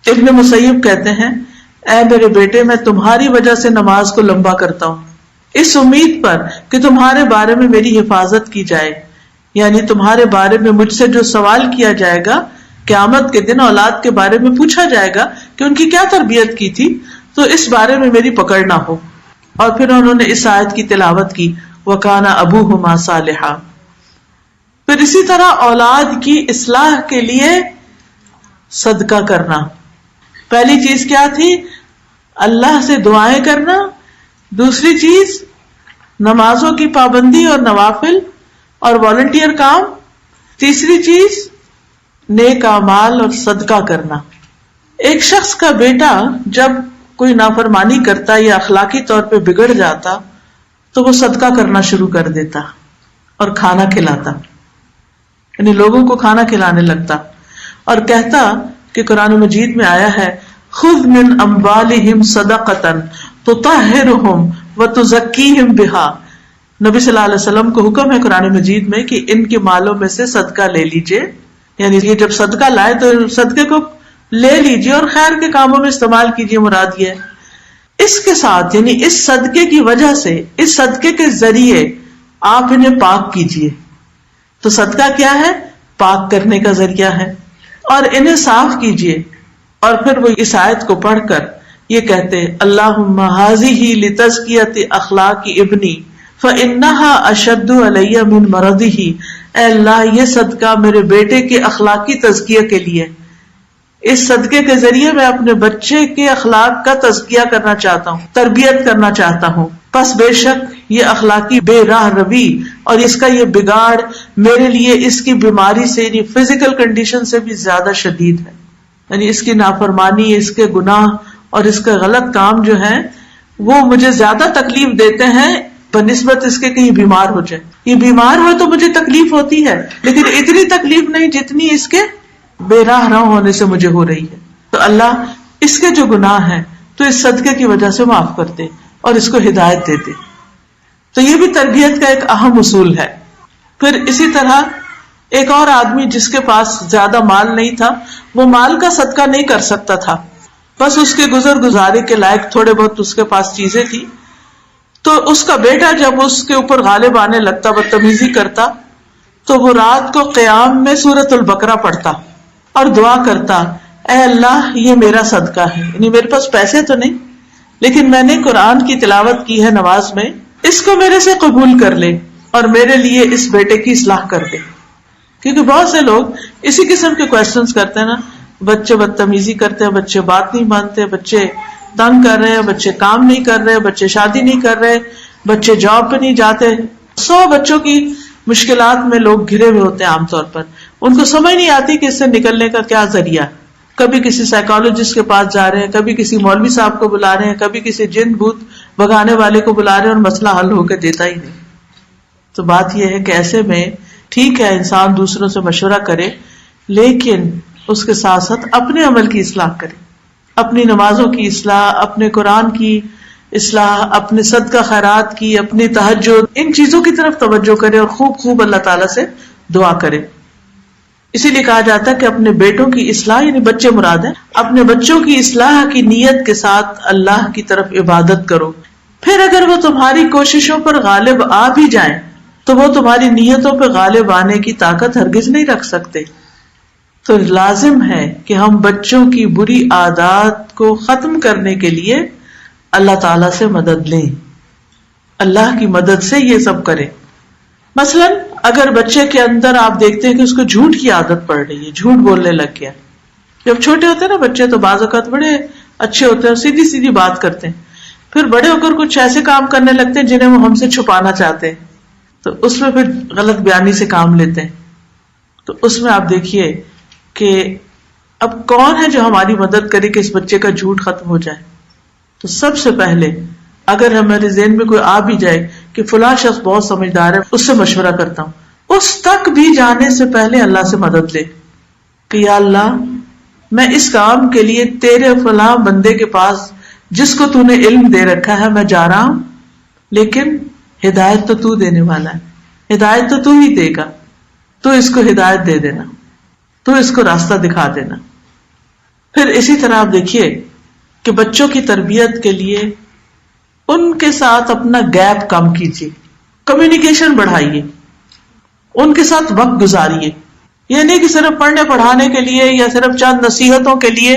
ابن مسیب کہتے ہیں اے میرے بیٹے میں تمہاری وجہ سے نماز کو لمبا کرتا ہوں اس امید پر کہ تمہارے بارے میں میری حفاظت کی جائے، یعنی تمہارے بارے میں مجھ سے جو سوال کیا جائے گا قیامت کے دن، اولاد کے بارے میں پوچھا جائے گا کہ ان کی کیا تربیت کی تھی، تو اس بارے میں میری پکڑ نہ ہو. اور پھر انہوں نے اس آیت کی تلاوت کی وَكَانَ أَبُوهُمَا صَالِحًا. پھر اسی طرح اولاد کی اصلاح کے لیے صدقہ کرنا. پہلی چیز کیا تھی؟ اللہ سے دعائیں کرنا. دوسری چیز نمازوں کی پابندی اور نوافل اور والنٹیئر کام. تیسری چیز نیک اعمال اور صدقہ کرنا. ایک شخص کا بیٹا جب کوئی نافرمانی کرتا یا اخلاقی طور پہ بگڑ جاتا تو وہ صدقہ کرنا شروع کر دیتا اور کھانا کھلاتا، یعنی لوگوں کو کھانا کھلانے لگتا اور کہتا کہ قرآن مجید میں آیا ہے خذ من اموالہم صدقۃ تطہرہم وتزکیہم بہا. نبی صلی اللہ علیہ وسلم کو حکم ہے قرآن مجید میں کہ ان کے مالوں میں سے صدقہ لے لیجئے، یعنی یہ جب صدقہ لائے تو صدقے کو لے لیجئے اور خیر کے کاموں میں استعمال کیجئے. مراد یہ ہے اس کے ساتھ، یعنی اس صدقے کی وجہ سے، اس صدقے کے ذریعے آپ انہیں پاک کیجئے. تو صدقہ کیا ہے؟ پاک کرنے کا ذریعہ ہے. اور انہیں صاف کیجئے. اور پھر وہ اس آیت کو پڑھ کر یہ کہتے اللہم ھذہ لتزکیۃ اخلاق ابنی فانھا اشد علی من مرضہ. اے اللہ یہ صدقہ میرے بیٹے کے اخلاقی تزکیہ کے لیے، اس صدقے کے ذریعے میں اپنے بچے کے اخلاق کا تزکیہ کرنا چاہتا ہوں، تربیت کرنا چاہتا ہوں. پس بے شک یہ اخلاقی بے راہ روی اور اس کا یہ بگاڑ میرے لیے اس کی بیماری سے، یعنی فزیکل کنڈیشن سے بھی زیادہ شدید ہے. یعنی اس کی نافرمانی، اس کے گناہ اور اس کا غلط کام جو ہے وہ مجھے زیادہ تکلیف دیتے ہیں بنسبت اس کے کہ یہ بیمار ہو جائے. یہ بیمار ہو تو مجھے تکلیف ہوتی ہے، لیکن اتنی تکلیف نہیں جتنی اس کے بے راہ نہ ہونے سے مجھے ہو رہی ہے. تو اللہ اس کے جو گناہ ہیں تو اس صدقے کی وجہ سے معاف کر دے اور اس کو ہدایت دے دے. تو یہ بھی تربیت کا ایک اہم اصول ہے. پھر اسی طرح ایک اور آدمی جس کے پاس زیادہ مال نہیں تھا، وہ مال کا صدقہ نہیں کر سکتا تھا، بس اس کے گزر گزارے کے لائق تھوڑے بہت اس کے پاس چیزیں تھی. تو اس کا بیٹا جب اس کے اوپر غالب آنے لگتا، بدتمیزی کرتا، تو وہ رات کو قیام میں سورۃ البقرہ پڑھتا اور دعا کرتا، اے اللہ یہ میرا صدقہ ہے، یعنی میرے پاس پیسے تو نہیں لیکن میں نے قرآن کی تلاوت کی ہے نماز میں، اس کو میرے سے قبول کر لے اور میرے لیے اس بیٹے کی اصلاح کر دے. کیونکہ بہت سے لوگ اسی قسم کے کوشچنز کرتے ہیں نا، بچے بدتمیزی کرتے ہیں، بچے بات نہیں مانتے، بچے تنگ کر رہے ہیں، بچے کام نہیں کر رہے، بچے شادی نہیں کر رہے، بچے جاب پہ نہیں جاتے. 100 بچوں کی مشکلات میں لوگ گھرے ہوئے ہوتے ہیں عام طور پر. ان کو سمجھ نہیں آتی کہ اس سے نکلنے کا کیا ذریعہ. کبھی کسی سائیکالوجسٹ کے پاس جا رہے ہیں، کبھی کسی مولوی صاحب کو بلا رہے ہیں، کبھی کسی جن بھوت بھگانے والے کو بلا رہے ہیں اور مسئلہ حل ہو کے دیتا ہی نہیں. تو بات یہ ہے کہ ایسے میں ٹھیک ہے انسان دوسروں سے مشورہ کرے، لیکن اس کے ساتھ ساتھ اپنے عمل کی اصلاح کرے، اپنی نمازوں کی اصلاح، اپنے قرآن کی اصلاح، اپنے صدقہ خیرات کی، اپنی تہجد، ان چیزوں کی طرف توجہ کرے اور خوب خوب اللہ تعالیٰ سے دعا کرے. اسی لیے کہا جاتا ہے کہ اپنے بیٹوں کی اصلاح، یعنی بچے مراد ہیں، اپنے بچوں کی اصلاح کی نیت کے ساتھ اللہ کی طرف عبادت کرو. پھر اگر وہ تمہاری کوششوں پر غالب آ بھی جائیں تو وہ تمہاری نیتوں پہ غالب آنے کی طاقت ہرگز نہیں رکھ سکتے. تو لازم ہے کہ ہم بچوں کی بری عادات کو ختم کرنے کے لیے اللہ تعالیٰ سے مدد لیں، اللہ کی مدد سے یہ سب کریں. مثلا اگر بچے کے اندر آپ دیکھتے ہیں کہ اس کو جھوٹ کی عادت پڑ رہی ہے، جھوٹ بولنے لگ گیا. جب چھوٹے ہوتے ہیں نا بچے تو بعض اوقات بڑے اچھے ہوتے ہیں، سیدھی سیدھی بات کرتے ہیں، پھر بڑے ہو کر کچھ ایسے کام کرنے لگتے ہیں جنہیں وہ ہم سے چھپانا چاہتے ہیں، تو اس میں پھر غلط بیانی سے کام لیتے ہیں. تو اس میں آپ دیکھیے کہ اب کون ہے جو ہماری مدد کرے کہ اس بچے کا جھوٹ ختم ہو جائے. تو سب سے پہلے اگر ہمارے ذہن میں کوئی آ بھی جائے کہ فلاں شخص بہت سمجھدار ہے، اس سے مشورہ کرتا ہوں، اس تک بھی جانے سے پہلے اللہ سے مدد لے کہ یا اللہ میں اس کام کے لیے تیرے فلاں بندے کے پاس جس کو تو نے علم دے رکھا ہے میں جا رہا ہوں، لیکن ہدایت تو دینے والا ہے، ہدایت تو ہی دے گا، تو اس کو ہدایت دے دینا، تو اس کو راستہ دکھا دینا. پھر اسی طرح آپ دیکھیے کہ بچوں کی تربیت کے لیے ان کے ساتھ اپنا گیپ کم کیجیے، کمیونیکیشن بڑھائیے، ان کے ساتھ وقت گزاریے. یہ نہیں کہ صرف پڑھنے پڑھانے کے لیے یا صرف چند نصیحتوں کے لیے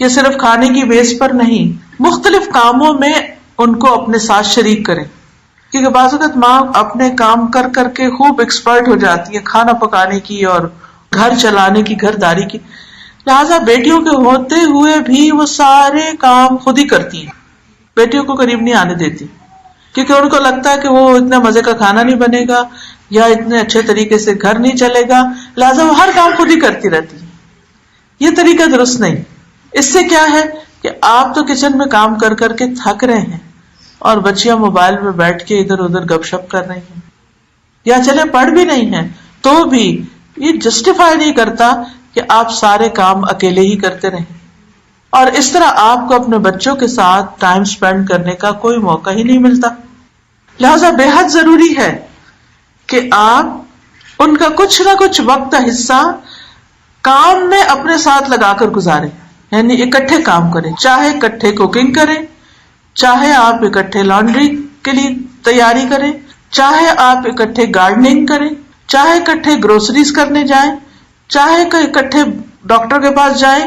یا صرف کھانے کی بیس پر نہیں، مختلف کاموں میں ان کو اپنے ساتھ شریک کریں. کیونکہ بعض اوقات ماں اپنے کام کر کر کے خوب ایکسپرٹ ہو جاتی ہے، کھانا پکانے کی اور گھر چلانے کی، گھر داری کی، لہٰذا بیٹیوں کے ہوتے ہوئے بھی وہ سارے کام خود ہی کرتی ہیں، بیٹیوں کو قریب نہیں آنے دیتی، کیونکہ ان کو لگتا ہے کہ وہ اتنا مزے کا کھانا نہیں بنے گا یا اتنے اچھے طریقے سے گھر نہیں چلے گا، لہٰذا وہ ہر کام خود ہی کرتی رہتی ہے. یہ طریقہ درست نہیں. اس سے کیا ہے کہ آپ تو کچن میں کام کر کر کے تھک رہے ہیں اور بچیاں موبائل میں بیٹھ کے ادھر ادھر گپ شپ کر رہی ہیں، یا چلے پڑھ بھی نہیں ہیں تو بھی یہ جسٹیفائی نہیں کرتا کہ آپ سارے کام اکیلے ہی کرتے رہیں. اور اس طرح آپ کو اپنے بچوں کے ساتھ ٹائم سپینڈ کرنے کا کوئی موقع ہی نہیں ملتا. لہذا بے حد ضروری ہے کہ آپ ان کا کچھ نہ کچھ وقت کا حصہ کام میں اپنے ساتھ لگا کر گزاریں، یعنی اکٹھے کام کریں، چاہے اکٹھے کوکنگ کریں، چاہے آپ اکٹھے لانڈری کے لیے تیاری کریں، چاہے آپ اکٹھے گارڈننگ کریں، چاہے اکٹھے گروسریز کرنے جائیں، چاہے کہ اکٹھے ڈاکٹر کے پاس جائیں،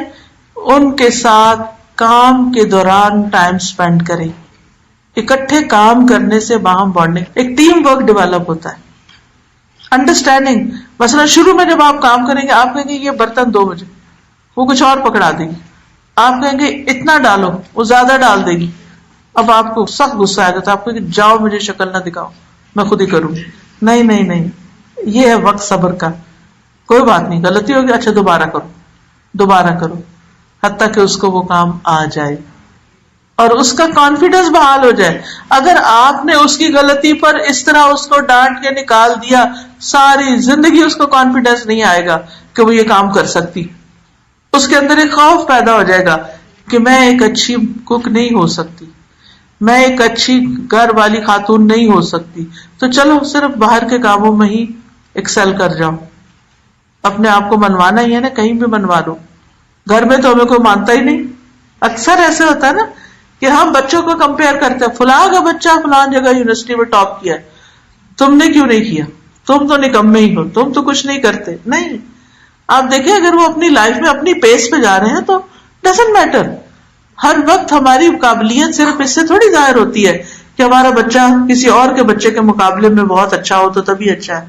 ان کے ساتھ کام کے دوران ٹائم سپینڈ کریں. اکٹھے کام کرنے سے باہم بانڈنگ، ایک ٹیم ورک ڈیولپ ہوتا ہے، انڈرسٹینڈنگ. مثلا شروع میں جب آپ کام کریں گے آپ کہیں گے یہ برتن 2 بجے، وہ کچھ اور پکڑا دے گی، آپ کہیں گے اتنا ڈالو، وہ زیادہ ڈال دے گی. اب آپ کو سخت غصہ آئے گا تو آپ کہیں گے جاؤ مجھے شکل نہ دکھاؤ، میں خود ہی کروں. نہیں نہیں نہیں، یہ ہے وقت صبر کا. کوئی بات نہیں، غلطی ہوگی، اچھا دوبارہ کرو، دوبارہ کرو، حتیٰ کہ اس کو وہ کام آ جائے. اور اس کا کانفیڈنس بحال ہو جائے. اگر آپ نے اس کی غلطی پر اس طرح اس کو ڈانٹ کے نکال دیا، ساری زندگی اس کو کانفیڈنس نہیں آئے گا کہ وہ یہ کام کر سکتی. اس کے اندر ایک خوف پیدا ہو جائے گا کہ میں ایک اچھی کک نہیں ہو سکتی، میں ایک اچھی گھر والی خاتون نہیں ہو سکتی، تو چلو صرف باہر کے کاموں میں ہی ایکسل کر جاؤ. اپنے آپ کو منوانا ہی ہے نا، کہیں بھی منوا لو. گھر میں تو ہمیں کوئی مانتا ہی نہیں. اکثر ایسے ہوتا ہے نا کہ ہم بچوں کو کمپیئر کرتے ہیں، فلاں کا بچہ فلاں جگہ یونیورسٹی میں ٹاپ کیا، تم نے کیوں نہیں کیا، تم تو نکمے ہی ہو، تم تو کچھ نہیں کرتے. نہیں، آپ دیکھیں اگر وہ اپنی لائف میں اپنی پیس پہ جا رہے ہیں تو ڈزنٹ میٹر. ہر وقت ہماری قابلیت صرف اس سے تھوڑی ظاہر ہوتی ہے کہ ہمارا بچہ کسی اور کے بچے کے مقابلے میں بہت اچھا ہو تو تبھی اچھا ہے.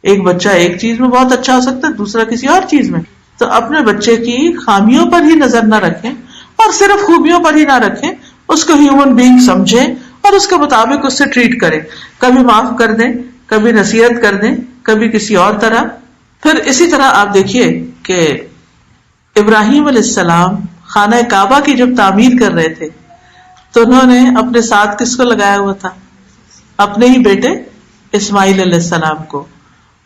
ایک بچہ ایک چیز میں بہت اچھا ہو سکتا ہے، دوسرا کسی اور چیز میں. تو اپنے بچے کی خامیوں پر ہی نظر نہ رکھیں اور صرف خوبیوں پر ہی نہ رکھیں، اس کو ہیومن بینگ سمجھیں اور اس کے مطابق اس سے ٹریٹ کریں. کبھی معاف کر دیں، کبھی نصیحت کر دیں، کبھی کسی اور طرح. پھر اسی طرح آپ دیکھیے کہ ابراہیم علیہ السلام خانہ کعبہ کی جب تعمیر کر رہے تھے تو انہوں نے اپنے ساتھ کس کو لگایا ہوا تھا؟ اپنے ہی بیٹے اسماعیل علیہ السلام کو.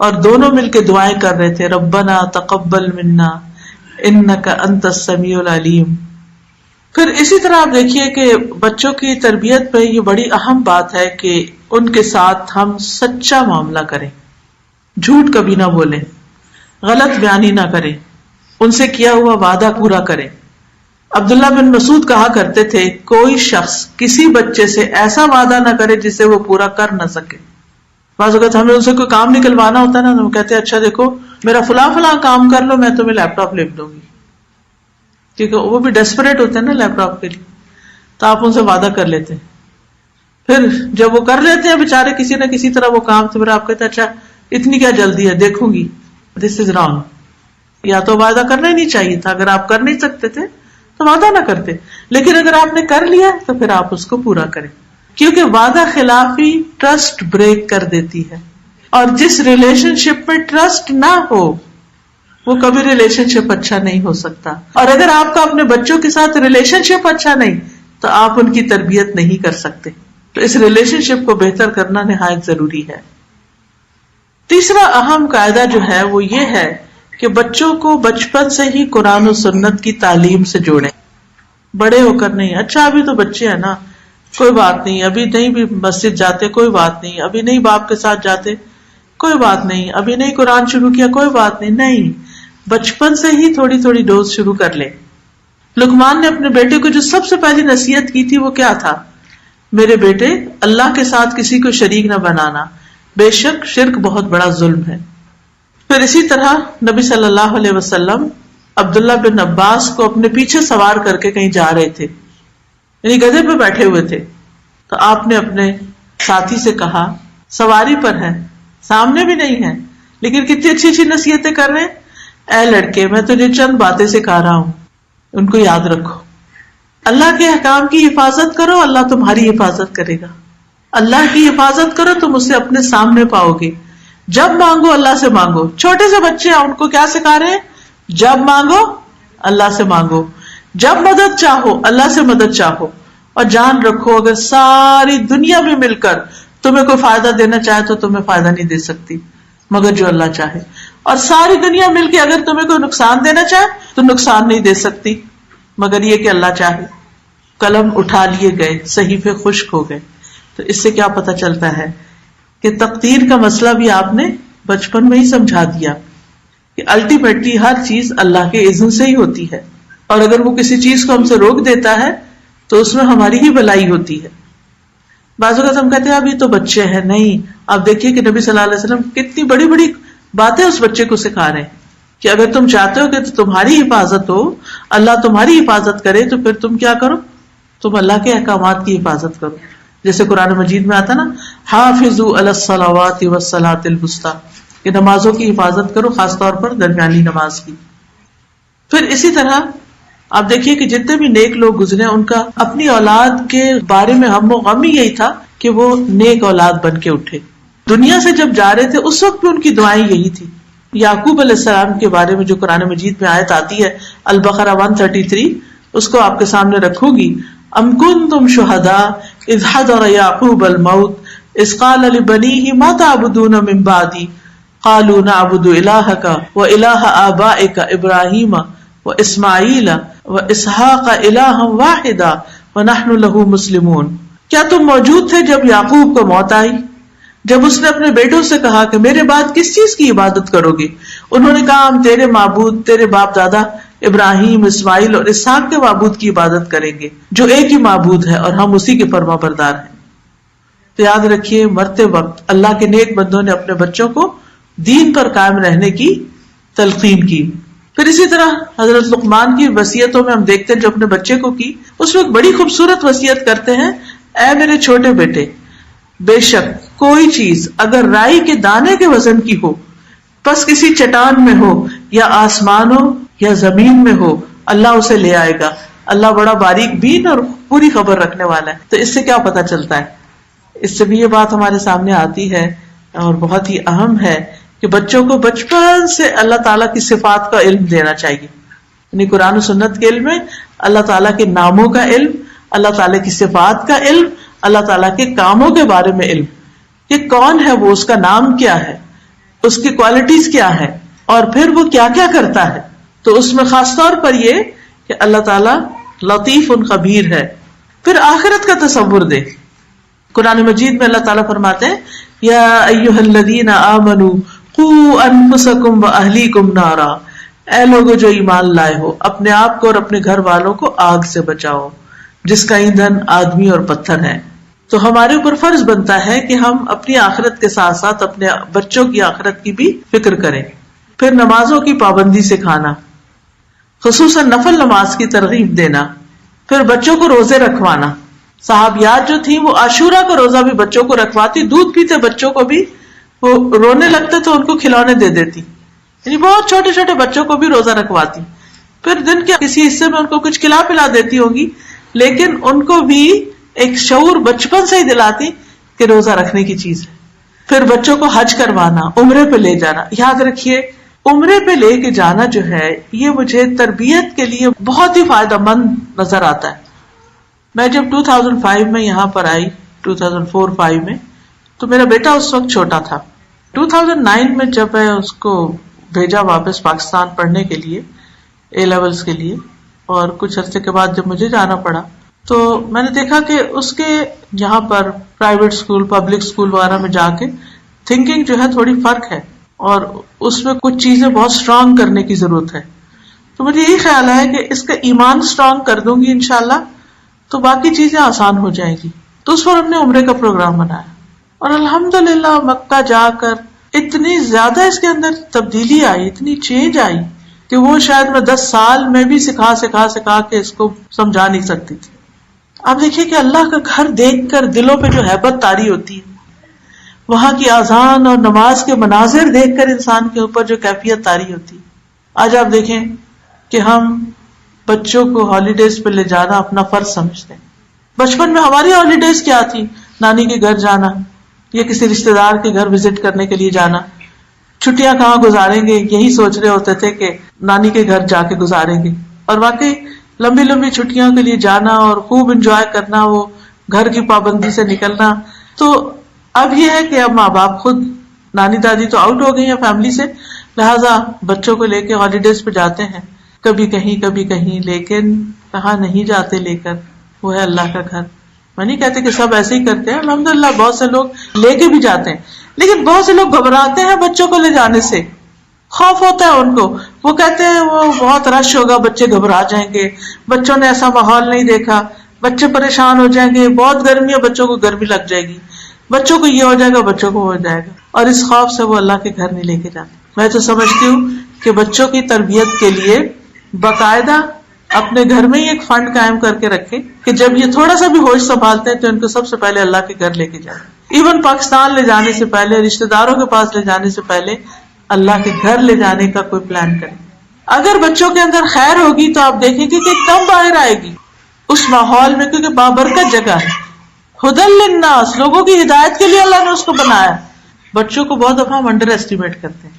اور دونوں مل کے دعائیں کر رہے تھے، ربنا تقبل منا انک انت السمیع العلیم. پھر اسی طرح آپ دیکھیے کہ بچوں کی تربیت پہ یہ بڑی اہم بات ہے کہ ان کے ساتھ ہم سچا معاملہ کریں، جھوٹ کبھی نہ بولیں، غلط بیانی نہ کریں، ان سے کیا ہوا وعدہ پورا کریں. عبداللہ بن مسعود کہا کرتے تھے کوئی شخص کسی بچے سے ایسا وعدہ نہ کرے جسے وہ پورا کر نہ سکے. بعض اوقات ہمیں ان سے کوئی کام نکلوانا ہوتا ہے نا، ہم کہتے ہیں اچھا دیکھو میرا فلاں فلاں کام کر لو، میں تمہیں لیپ ٹاپ لے دوں گی، کیونکہ وہ بھی ڈیسپریٹ ہوتے ہیں نا لیپ ٹاپ کے لیے. تو آپ ان سے وعدہ کر لیتے ہیں، پھر جب وہ کر لیتے ہیں بےچارے کسی نہ کسی طرح وہ کام، تو پھر آپ کہتے ہیں اچھا اتنی کیا جلدی ہے، دیکھوں گی. دس از رانگ. یا تو وعدہ کرنا ہی نہیں چاہیے تھا. اگر آپ کر نہیں سکتے تھے تو وعدہ نہ کرتے، لیکن اگر آپ نے کر لیا تو پھر آپ اس کو پورا کریں، کیونکہ وعدہ خلافی ٹرسٹ بریک کر دیتی ہے. اور جس ریلیشن شپ میں ٹرسٹ نہ ہو وہ کبھی ریلیشن شپ اچھا نہیں ہو سکتا. اور اگر آپ کا اپنے بچوں کے ساتھ ریلیشن شپ اچھا نہیں تو آپ ان کی تربیت نہیں کر سکتے. تو اس ریلیشن شپ کو بہتر کرنا نہایت ضروری ہے. تیسرا اہم قاعدہ جو ہے وہ یہ ہے کہ بچوں کو بچپن سے ہی قرآن و سنت کی تعلیم سے جوڑیں. بڑے ہو کر نہیں، اچھا ابھی تو بچے ہیں نا، کوئی بات نہیں، ابھی نہیں بھی مسجد جاتے، کوئی بات نہیں، ابھی نہیں باپ کے ساتھ جاتے، کوئی بات نہیں، ابھی نہیں قرآن شروع کیا، کوئی بات نہیں. نہیں، بچپن سے ہی تھوڑی تھوڑی ڈوز شروع کر لیں. لقمان نے اپنے بیٹے کو جو سب سے پہلی نصیحت کی تھی وہ کیا تھا؟ میرے بیٹے اللہ کے ساتھ کسی کو شریک نہ بنانا، بے شک شرک بہت بڑا ظلم ہے. پھر اسی طرح نبی صلی اللہ علیہ وسلم عبداللہ بن عباس کو اپنے پیچھے سوار کر کے کہیں جا رہے تھے، یعنی گدھے پہ بیٹھے ہوئے تھے. تو آپ نے اپنے ساتھی سے کہا سواری پر ہے، سامنے بھی نہیں ہے، لیکن کتنی اچھی اچھی نصیحتیں کر رہے ہیں. اے لڑکے میں تجھے چند باتیں سکھا رہا ہوں، ان کو یاد رکھو. اللہ کے احکام کی حفاظت کرو، اللہ تمہاری حفاظت کرے گا. اللہ کی حفاظت کرو تم اسے اپنے سامنے پاؤ گے. جب مانگو اللہ سے مانگو. چھوٹے سے بچے ہیں ان کو کیا سکھا رہے ہیں؟ جب مانگو اللہ سے مانگو، جب مدد چاہو اللہ سے مدد چاہو. اور جان رکھو اگر ساری دنیا میں مل کر تمہیں کوئی فائدہ دینا چاہے تو تمہیں فائدہ نہیں دے سکتی مگر جو اللہ چاہے، اور ساری دنیا مل کے اگر تمہیں کوئی نقصان دینا چاہے تو نقصان نہیں دے سکتی مگر یہ کہ اللہ چاہے. قلم اٹھا لیے گئے، صحیفے خشک ہو گئے. تو اس سے کیا پتہ چلتا ہے کہ تقدیر کا مسئلہ بھی آپ نے بچپن میں ہی سمجھا دیا کہ الٹیمیٹلی ہر چیز اللہ کے اذن سے ہی ہوتی ہے، اور اگر وہ کسی چیز کو ہم سے روک دیتا ہے تو اس میں ہماری ہی بھلائی ہوتی ہے. بعض اوقات ہم کہتے ہیں اب یہ تو بچے ہیں. نہیں، آپ دیکھیے کہ نبی صلی اللہ علیہ وسلم کتنی بڑی بڑی باتیں اس بچے کو سکھا رہے ہیں کہ اگر تم چاہتے ہو کہ تمہاری حفاظت ہو، اللہ تمہاری حفاظت کرے، تو پھر تم کیا کرو؟ تم اللہ کے احکامات کی حفاظت کرو. جیسے قرآن مجید میں آتا نا حافظوا علی الصلوات والصلاۃ الوسطی، کہ نمازوں کی حفاظت کرو، خاص طور پر درمیانی نماز کی. پھر اسی طرح آپ دیکھیے کہ جتنے بھی نیک لوگ گزرے ان کا اپنی اولاد کے بارے میں ہم و غم ہی یہی تھا کہ وہ نیک اولاد بن کے اٹھے. دنیا سے جب جا رہے تھے اس وقت بھی ان کی دعائیں یہی تھی. یعقوب علیہ السلام کے بارے میں جو قرآن مجید میں آیت آتی ہے البقرہ 133، اس کو آپ کے سامنے رکھوں گی. ام کنتم شہداء اذ حضر یعقوب الموت اذ قال لبنیہ ما تعبدون من بعدی قالوا نعبد الہک والہ آبائک ابراہیم واسماعیل واسحاق الہا واحدا ونحن له مسلمون. کیا تم موجود تھے جب یعقوب کو موت آئی، جب اس نے اپنے بیٹوں سے کہا کہ میرے بعد کس چیز کی عبادت کرو گے؟ انہوں نے کہا ہم تیرے معبود، تیرے باپ دادا ابراہیم، اسماعیل اور اسحاق کے معبود کی عبادت کریں گے جو ایک ہی معبود ہے اور ہم اسی کے فرما بردار ہیں. تو یاد رکھیے مرتے وقت اللہ کے نیک بندوں نے اپنے بچوں کو دین پر قائم رہنے کی تلقین کی. پھر اسی طرح حضرت لقمان کی وصیتوں میں ہم دیکھتے ہیں جو اپنے بچے کو کی، اس میں ایک بڑی خوبصورت وصیت کرتے ہیں، اے میرے چھوٹے بیٹے، بے شک کوئی چیز اگر رائی کے دانے کے وزن کی ہو، پس کسی چٹان میں ہو یا آسمان ہو یا زمین میں ہو، اللہ اسے لے آئے گا. اللہ بڑا باریک بین اور پوری خبر رکھنے والا ہے. تو اس سے کیا پتا چلتا ہے؟ اس سے بھی یہ بات ہمارے سامنے آتی ہے اور بہت ہی اہم ہے کہ بچوں کو بچپن سے اللہ تعالیٰ کی صفات کا علم دینا چاہیے. یعنی قرآن و سنت کے علم میں اللہ تعالیٰ کے ناموں کا علم، اللہ تعالیٰ کی صفات کا علم، اللہ تعالیٰ کے کاموں کے بارے میں علم، کہ کون ہے وہ، اس کا نام کیا ہے، اس کی کوالٹیز کیا ہے، اور پھر وہ کیا کیا کرتا ہے. تو اس میں خاص طور پر یہ کہ اللہ تعالیٰ لطیف خبیر ہے. پھر آخرت کا تصور دے. قرآن مجید میں اللہ تعالیٰ فرماتے ہیں یا ایھا الذین آمنوا قوا انفسکم واہلیکم نارا، اے لوگو جو ایمان لائے ہو، اپنے آپ کو اور اپنے گھر والوں کو آگ سے بچاؤ جس کا ایندھن آدمی اور پتھر ہے. تو ہمارے اوپر فرض بنتا ہے کہ ہم اپنی آخرت کے ساتھ ساتھ اپنے بچوں کی آخرت کی بھی فکر کریں. پھر نمازوں کی پابندی سکھانا، خصوصاً نفل نماز کی ترغیب دینا. پھر بچوں کو روزے رکھوانا. صحابیات جو تھیں وہ عاشورہ کا روزہ بھی بچوں کو رکھواتی، دودھ پیتے بچوں کو بھی وہ رونے لگتے تو ان کو کھلونے دے دیتی، یعنی بہت چھوٹے چھوٹے بچوں کو بھی روزہ رکھواتی. پھر دن کے کسی حصے میں ان کو کچھ کھلا پلا دیتی ہوگی، لیکن ان کو بھی ایک شعور بچپن سے ہی دلاتی کہ روزہ رکھنے کی چیز ہے. پھر بچوں کو حج کروانا، عمرے پہ لے جانا. یاد رکھیے عمرے پہ لے کے جانا جو ہے یہ مجھے تربیت کے لیے بہت ہی فائدہ مند نظر آتا ہے. میں جب 2005 میں یہاں پر آئی، 2004-05 میں، تو میرا بیٹا اس وقت چھوٹا تھا. 2009 میں جب میں اس کو بھیجا واپس پاکستان پڑھنے کے لیے اے لیولز کے لیے، اور کچھ عرصے کے بعد جب مجھے جانا پڑا تو میں نے دیکھا کہ اس کے یہاں پر پرائیویٹ اسکول، پبلک اسکول وغیرہ میں جا کے تھنکنگ جو ہے تھوڑی فرق ہے اور اس میں کچھ چیزیں بہت اسٹرانگ کرنے کی ضرورت ہے. تو مجھے یہی خیال ہے کہ اس کا ایمان اسٹرانگ کر دوں گی انشاءاللہ تو باقی چیزیں آسان ہو جائیں گی. تو اس پر ہم نے عمرے کا پروگرام بنایا اور الحمدللہ مکہ جا کر اتنی زیادہ اس کے اندر تبدیلی آئی، اتنی چینج آئی کہ وہ شاید میں 10 سال میں بھی سکھا کے اس کو سمجھا نہیں سکتی تھی. آپ دیکھیے کہ اللہ کا گھر دیکھ کر دلوں پہ جو ہیبت طاری ہوتی ہے، وہاں کی اذان اور نماز کے مناظر دیکھ کر انسان کے اوپر جو کیفیت طاری ہوتی ہے. آج آپ دیکھیں کہ ہم بچوں کو ہالیڈیز پہ لے جانا اپنا فرض سمجھتے ہیں. بچپن میں ہماری ہالیڈیز کیا تھی؟ نانی کے گھر جانا یا کسی رشتے دار کے گھر وزٹ کرنے کے لیے جانا. چھٹیاں کہاں گزاریں گے یہی سوچ رہے ہوتے تھے کہ نانی کے گھر جا کے گزاریں گے، اور واقعی لمبی لمبی چھٹیوں کے لیے جانا اور خوب انجوائے کرنا، وہ گھر کی پابندی سے نکلنا. تو اب یہ ہے کہ اب ماں باپ خود، نانی دادی تو آؤٹ ہو گئی ہیں فیملی سے، لہٰذا بچوں کو لے کے ہالیڈیز پہ جاتے ہیں، کبھی کہیں، لیکن کہاں نہیں جاتے لے کر، وہ ہے اللہ کا گھر. میں نہیں کہتے کہ سب ایسے ہی کرتے ہیں، الحمدللہ بہت سے لوگ لے کے بھی جاتے ہیں، لیکن بہت سے لوگ گھبراتے ہیں بچوں کو لے جانے سے، خوف ہوتا ہے ان کو. وہ کہتے ہیں وہ بہت رش ہوگا، بچے گھبرا جائیں گے، بچوں نے ایسا ماحول نہیں دیکھا، بچے پریشان ہو جائیں گے، بہت گرمی ہے، بچوں کو گرمی لگ جائے گی، بچوں کو یہ ہو جائے گا، بچوں کو ہو جائے گا، اور اس خوف سے وہ اللہ کے گھر نہیں لے کے جاتے. میں تو سمجھتی ہوں کہ بچوں کی تربیت کے لیے باقاعدہ اپنے گھر میں ہی ایک فنڈ قائم کر کے رکھے کہ جب یہ تھوڑا سا بھی ہوش سنبھالتے ہیں تو ان کو سب سے پہلے اللہ کے گھر لے کے جائیں. ایون پاکستان لے جانے سے پہلے، رشتے داروں کے پاس لے جانے سے پہلے اللہ کے گھر لے جانے کا کوئی پلان کریں. اگر بچوں کے اندر خیر ہوگی تو آپ دیکھیں گے کہ کم باہر آئے گی اس ماحول میں، کیونکہ بابرکت جگہ ہے. ہدی للناس، لوگوں کی ہدایت کے لیے اللہ نے اس کو بنایا. بچوں کو بہت دفعہ ہم انڈر ایسٹیمیٹ کرتے ہیں.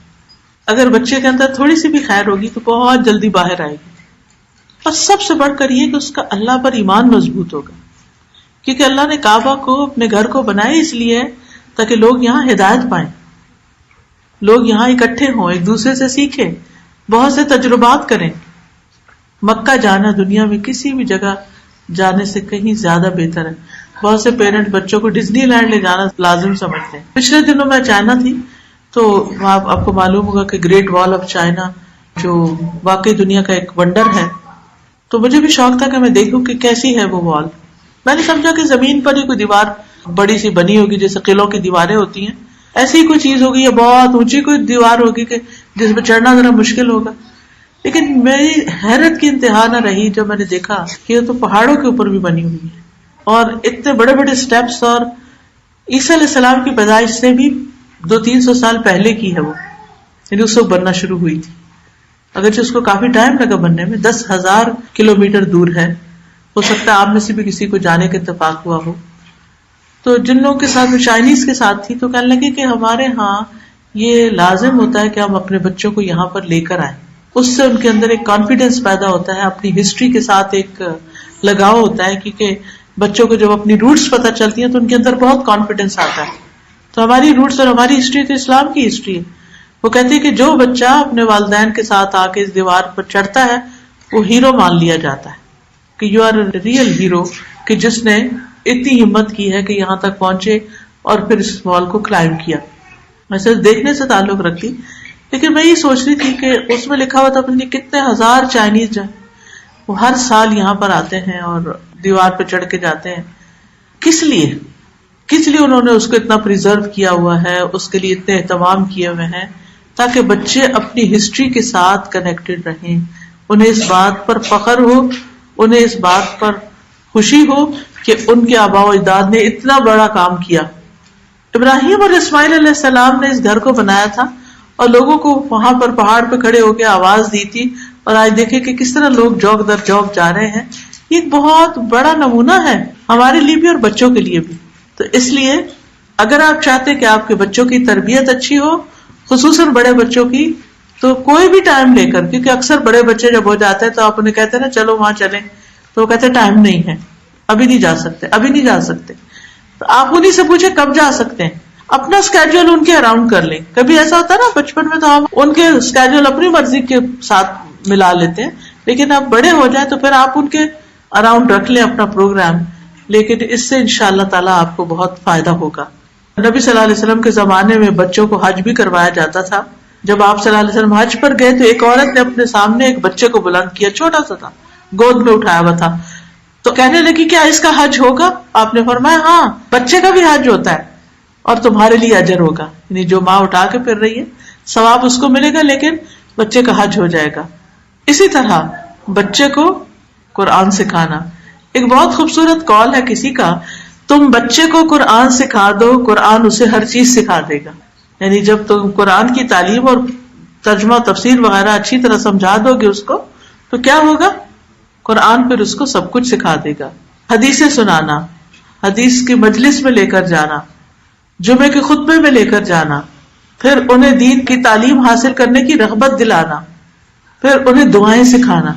اگر بچے کے اندر تھوڑی سی بھی خیر ہوگی تو بہت جلدی باہر آئے گی. اور سب سے بڑھ کر یہ کہ اس کا اللہ پر ایمان مضبوط ہوگا، کیونکہ اللہ نے کعبہ کو اپنے گھر کو بنایا اس لیے تاکہ لوگ یہاں ہدایت پائیں، لوگ یہاں اکٹھے ہوں، ایک دوسرے سے سیکھیں، بہت سے تجربات کریں. مکہ جانا دنیا میں کسی بھی جگہ جانے سے کہیں زیادہ بہتر ہے. بہت سے پیرنٹ بچوں کو ڈزنی لینڈ لے جانا لازم سمجھتے ہیں. پچھلے دنوں میں چائنا تھی تو وہاں آپ کو معلوم ہوگا کہ گریٹ وال آف چائنا جو واقعی دنیا کا ایک ونڈر ہے، تو مجھے بھی شوق تھا کہ میں دیکھوں کہ کیسی ہے وہ وال. میں نے سمجھا کہ زمین پر ہی کوئی دیوار بڑی سی بنی ہوگی جیسے قلعوں کی دیواریں ہوتی ہیں، ایسی ہی کوئی چیز ہوگی یا بہت اونچی کوئی دیوار ہوگی کہ جس میں چڑھنا ذرا مشکل ہوگا. لیکن میری حیرت کی انتہا نہ رہی جب میں نے دیکھا کہ یہ تو پہاڑوں کے اوپر بھی بنی ہوئی ہے اور اتنے بڑے بڑے سٹیپس، اور عیسیٰ علیہ السلام کی پیدائش سے بھی 200-300 سال پہلے کی ہے وہ، یعنی اس وقت بننا شروع ہوئی تھی. اگرچہ اس کو کافی ٹائم لگا بننے میں، 10,000 کلومیٹر دور ہے. ہو سکتا ہے آپ میں سے بھی کسی کو جانے کا اتفاق ہوا ہو. تو جن لوگوں کے ساتھ چائنیز کے ساتھ تھی تو کہنے لگے کہ ہمارے ہاں یہ لازم ہوتا ہے کہ ہم اپنے بچوں کو یہاں پر لے کر آئیں. اس سے ان کے اندر ایک کانفیڈینس پیدا ہوتا ہے، اپنی ہسٹری کے ساتھ ایک لگاؤ ہوتا ہے، کیونکہ بچوں کو جب اپنی روٹس پتہ چلتی ہیں تو ان کے اندر بہت کانفیڈینس آتا ہے. تو ہماری روٹس اور ہماری ہسٹری تو اسلام کی ہسٹری ہے. وہ کہتے ہیں کہ جو بچہ اپنے والدین کے ساتھ آ کے اس دیوار پر چڑھتا ہے وہ ہیرو مان لیا جاتا ہے کہ you are a real hero, کہ جس نے اتنی ہمت کی ہے کہ یہاں تک پہنچے اور پھر اس وال کو کلائم کیا. ویسے دیکھنے سے تعلق رکھتی، لیکن میں یہ سوچ رہی تھی کہ اس میں لکھا ہوا تھا اپنے کتنے ہزار چائنیز جو وہ ہر سال یہاں پر آتے ہیں اور دیوار پہ چڑھ کے جاتے ہیں. کس لیے انہوں نے اس کو اتنا پریزرو کیا ہوا ہے، اس کے لیے اتنے اہتمام کیے ہوئے ہیں تاکہ بچے اپنی ہسٹری کے ساتھ کنیکٹڈ رہیں، انہیں اس بات پر فخر ہو، انہیں اس بات پر خوشی ہو کہ ان کے آباء و اجداد نے اتنا بڑا کام کیا. ابراہیم اور اسماعیل علیہ السلام نے اس گھر کو بنایا تھا اور لوگوں کو وہاں پر پہاڑ پہ کھڑے ہو کے آواز دی تھی، اور آج دیکھیں کہ کس طرح لوگ جوک در جوک جا رہے ہیں. یہ ایک بہت بڑا نمونہ ہے ہمارے لیے بھی اور بچوں کے لیے بھی. تو اس لیے اگر آپ چاہتے کہ آپ کے بچوں کی تربیت اچھی ہو، خصوصاً بڑے بچوں کی، تو کوئی بھی ٹائم لے کر، کیونکہ اکثر بڑے بچے جب ہو جاتے ہیں تو آپ انہیں کہتے ہیں نا چلو وہاں چلیں، تو وہ کہتے ہیں ٹائم نہیں ہے، ابھی نہیں جا سکتے. تو آپ انہیں سے پوچھیں کب جا سکتے ہیں، اپنا اسکیڈول ان کے اراؤنڈ کر لیں. کبھی ایسا ہوتا ہے نا بچپن میں تو ہم ان کے اسکیڈول اپنی مرضی کے ساتھ ملا لیتے ہیں، لیکن آپ بڑے ہو جائیں تو پھر آپ ان کے اراؤنڈ رکھ لیں اپنا پروگرام. لیکن اس سے انشاءاللہ تعالیٰ آپ کو بہت فائدہ ہوگا. نبی صلی اللہ علیہ وسلم کے زمانے میں بچوں کو حج بھی کروایا جاتا تھا. جب آپ صلی اللہ علیہ وسلم حج پر گئے تو ایک عورت نے اپنے سامنے ایک بچے کو بلند کیا، چھوٹا سا تھا، گود میں اٹھایا ہوا تھا. تو کہنے لگی کیا اس کا حج ہوگا؟ آپ نے فرمایا ہاں، بچے کا بھی حج ہوتا ہے اور تمہارے لیے اجر ہوگا. یعنی جو ماں اٹھا کے پھر رہی ہے ثواب اس کو ملے گا، لیکن بچے کا حج ہو جائے گا. اسی طرح بچے کو قرآن سکھانا. ایک بہت خوبصورت قول ہے کسی کا، تم بچے کو قرآن سکھا دو، قرآن اسے ہر چیز سکھا دے گا. یعنی جب تم قرآن کی تعلیم اور ترجمہ تفسیر وغیرہ اچھی طرح سمجھا دو گے اس کو تو کیا ہوگا؟ قرآن پھر اس کو سب کچھ سکھا دے گا. حدیثیں سنانا، حدیث کی مجلس میں لے کر جانا، جمعے کے خطبے میں لے کر جانا، پھر انہیں دین کی تعلیم حاصل کرنے کی رغبت دلانا، پھر انہیں دعائیں سکھانا.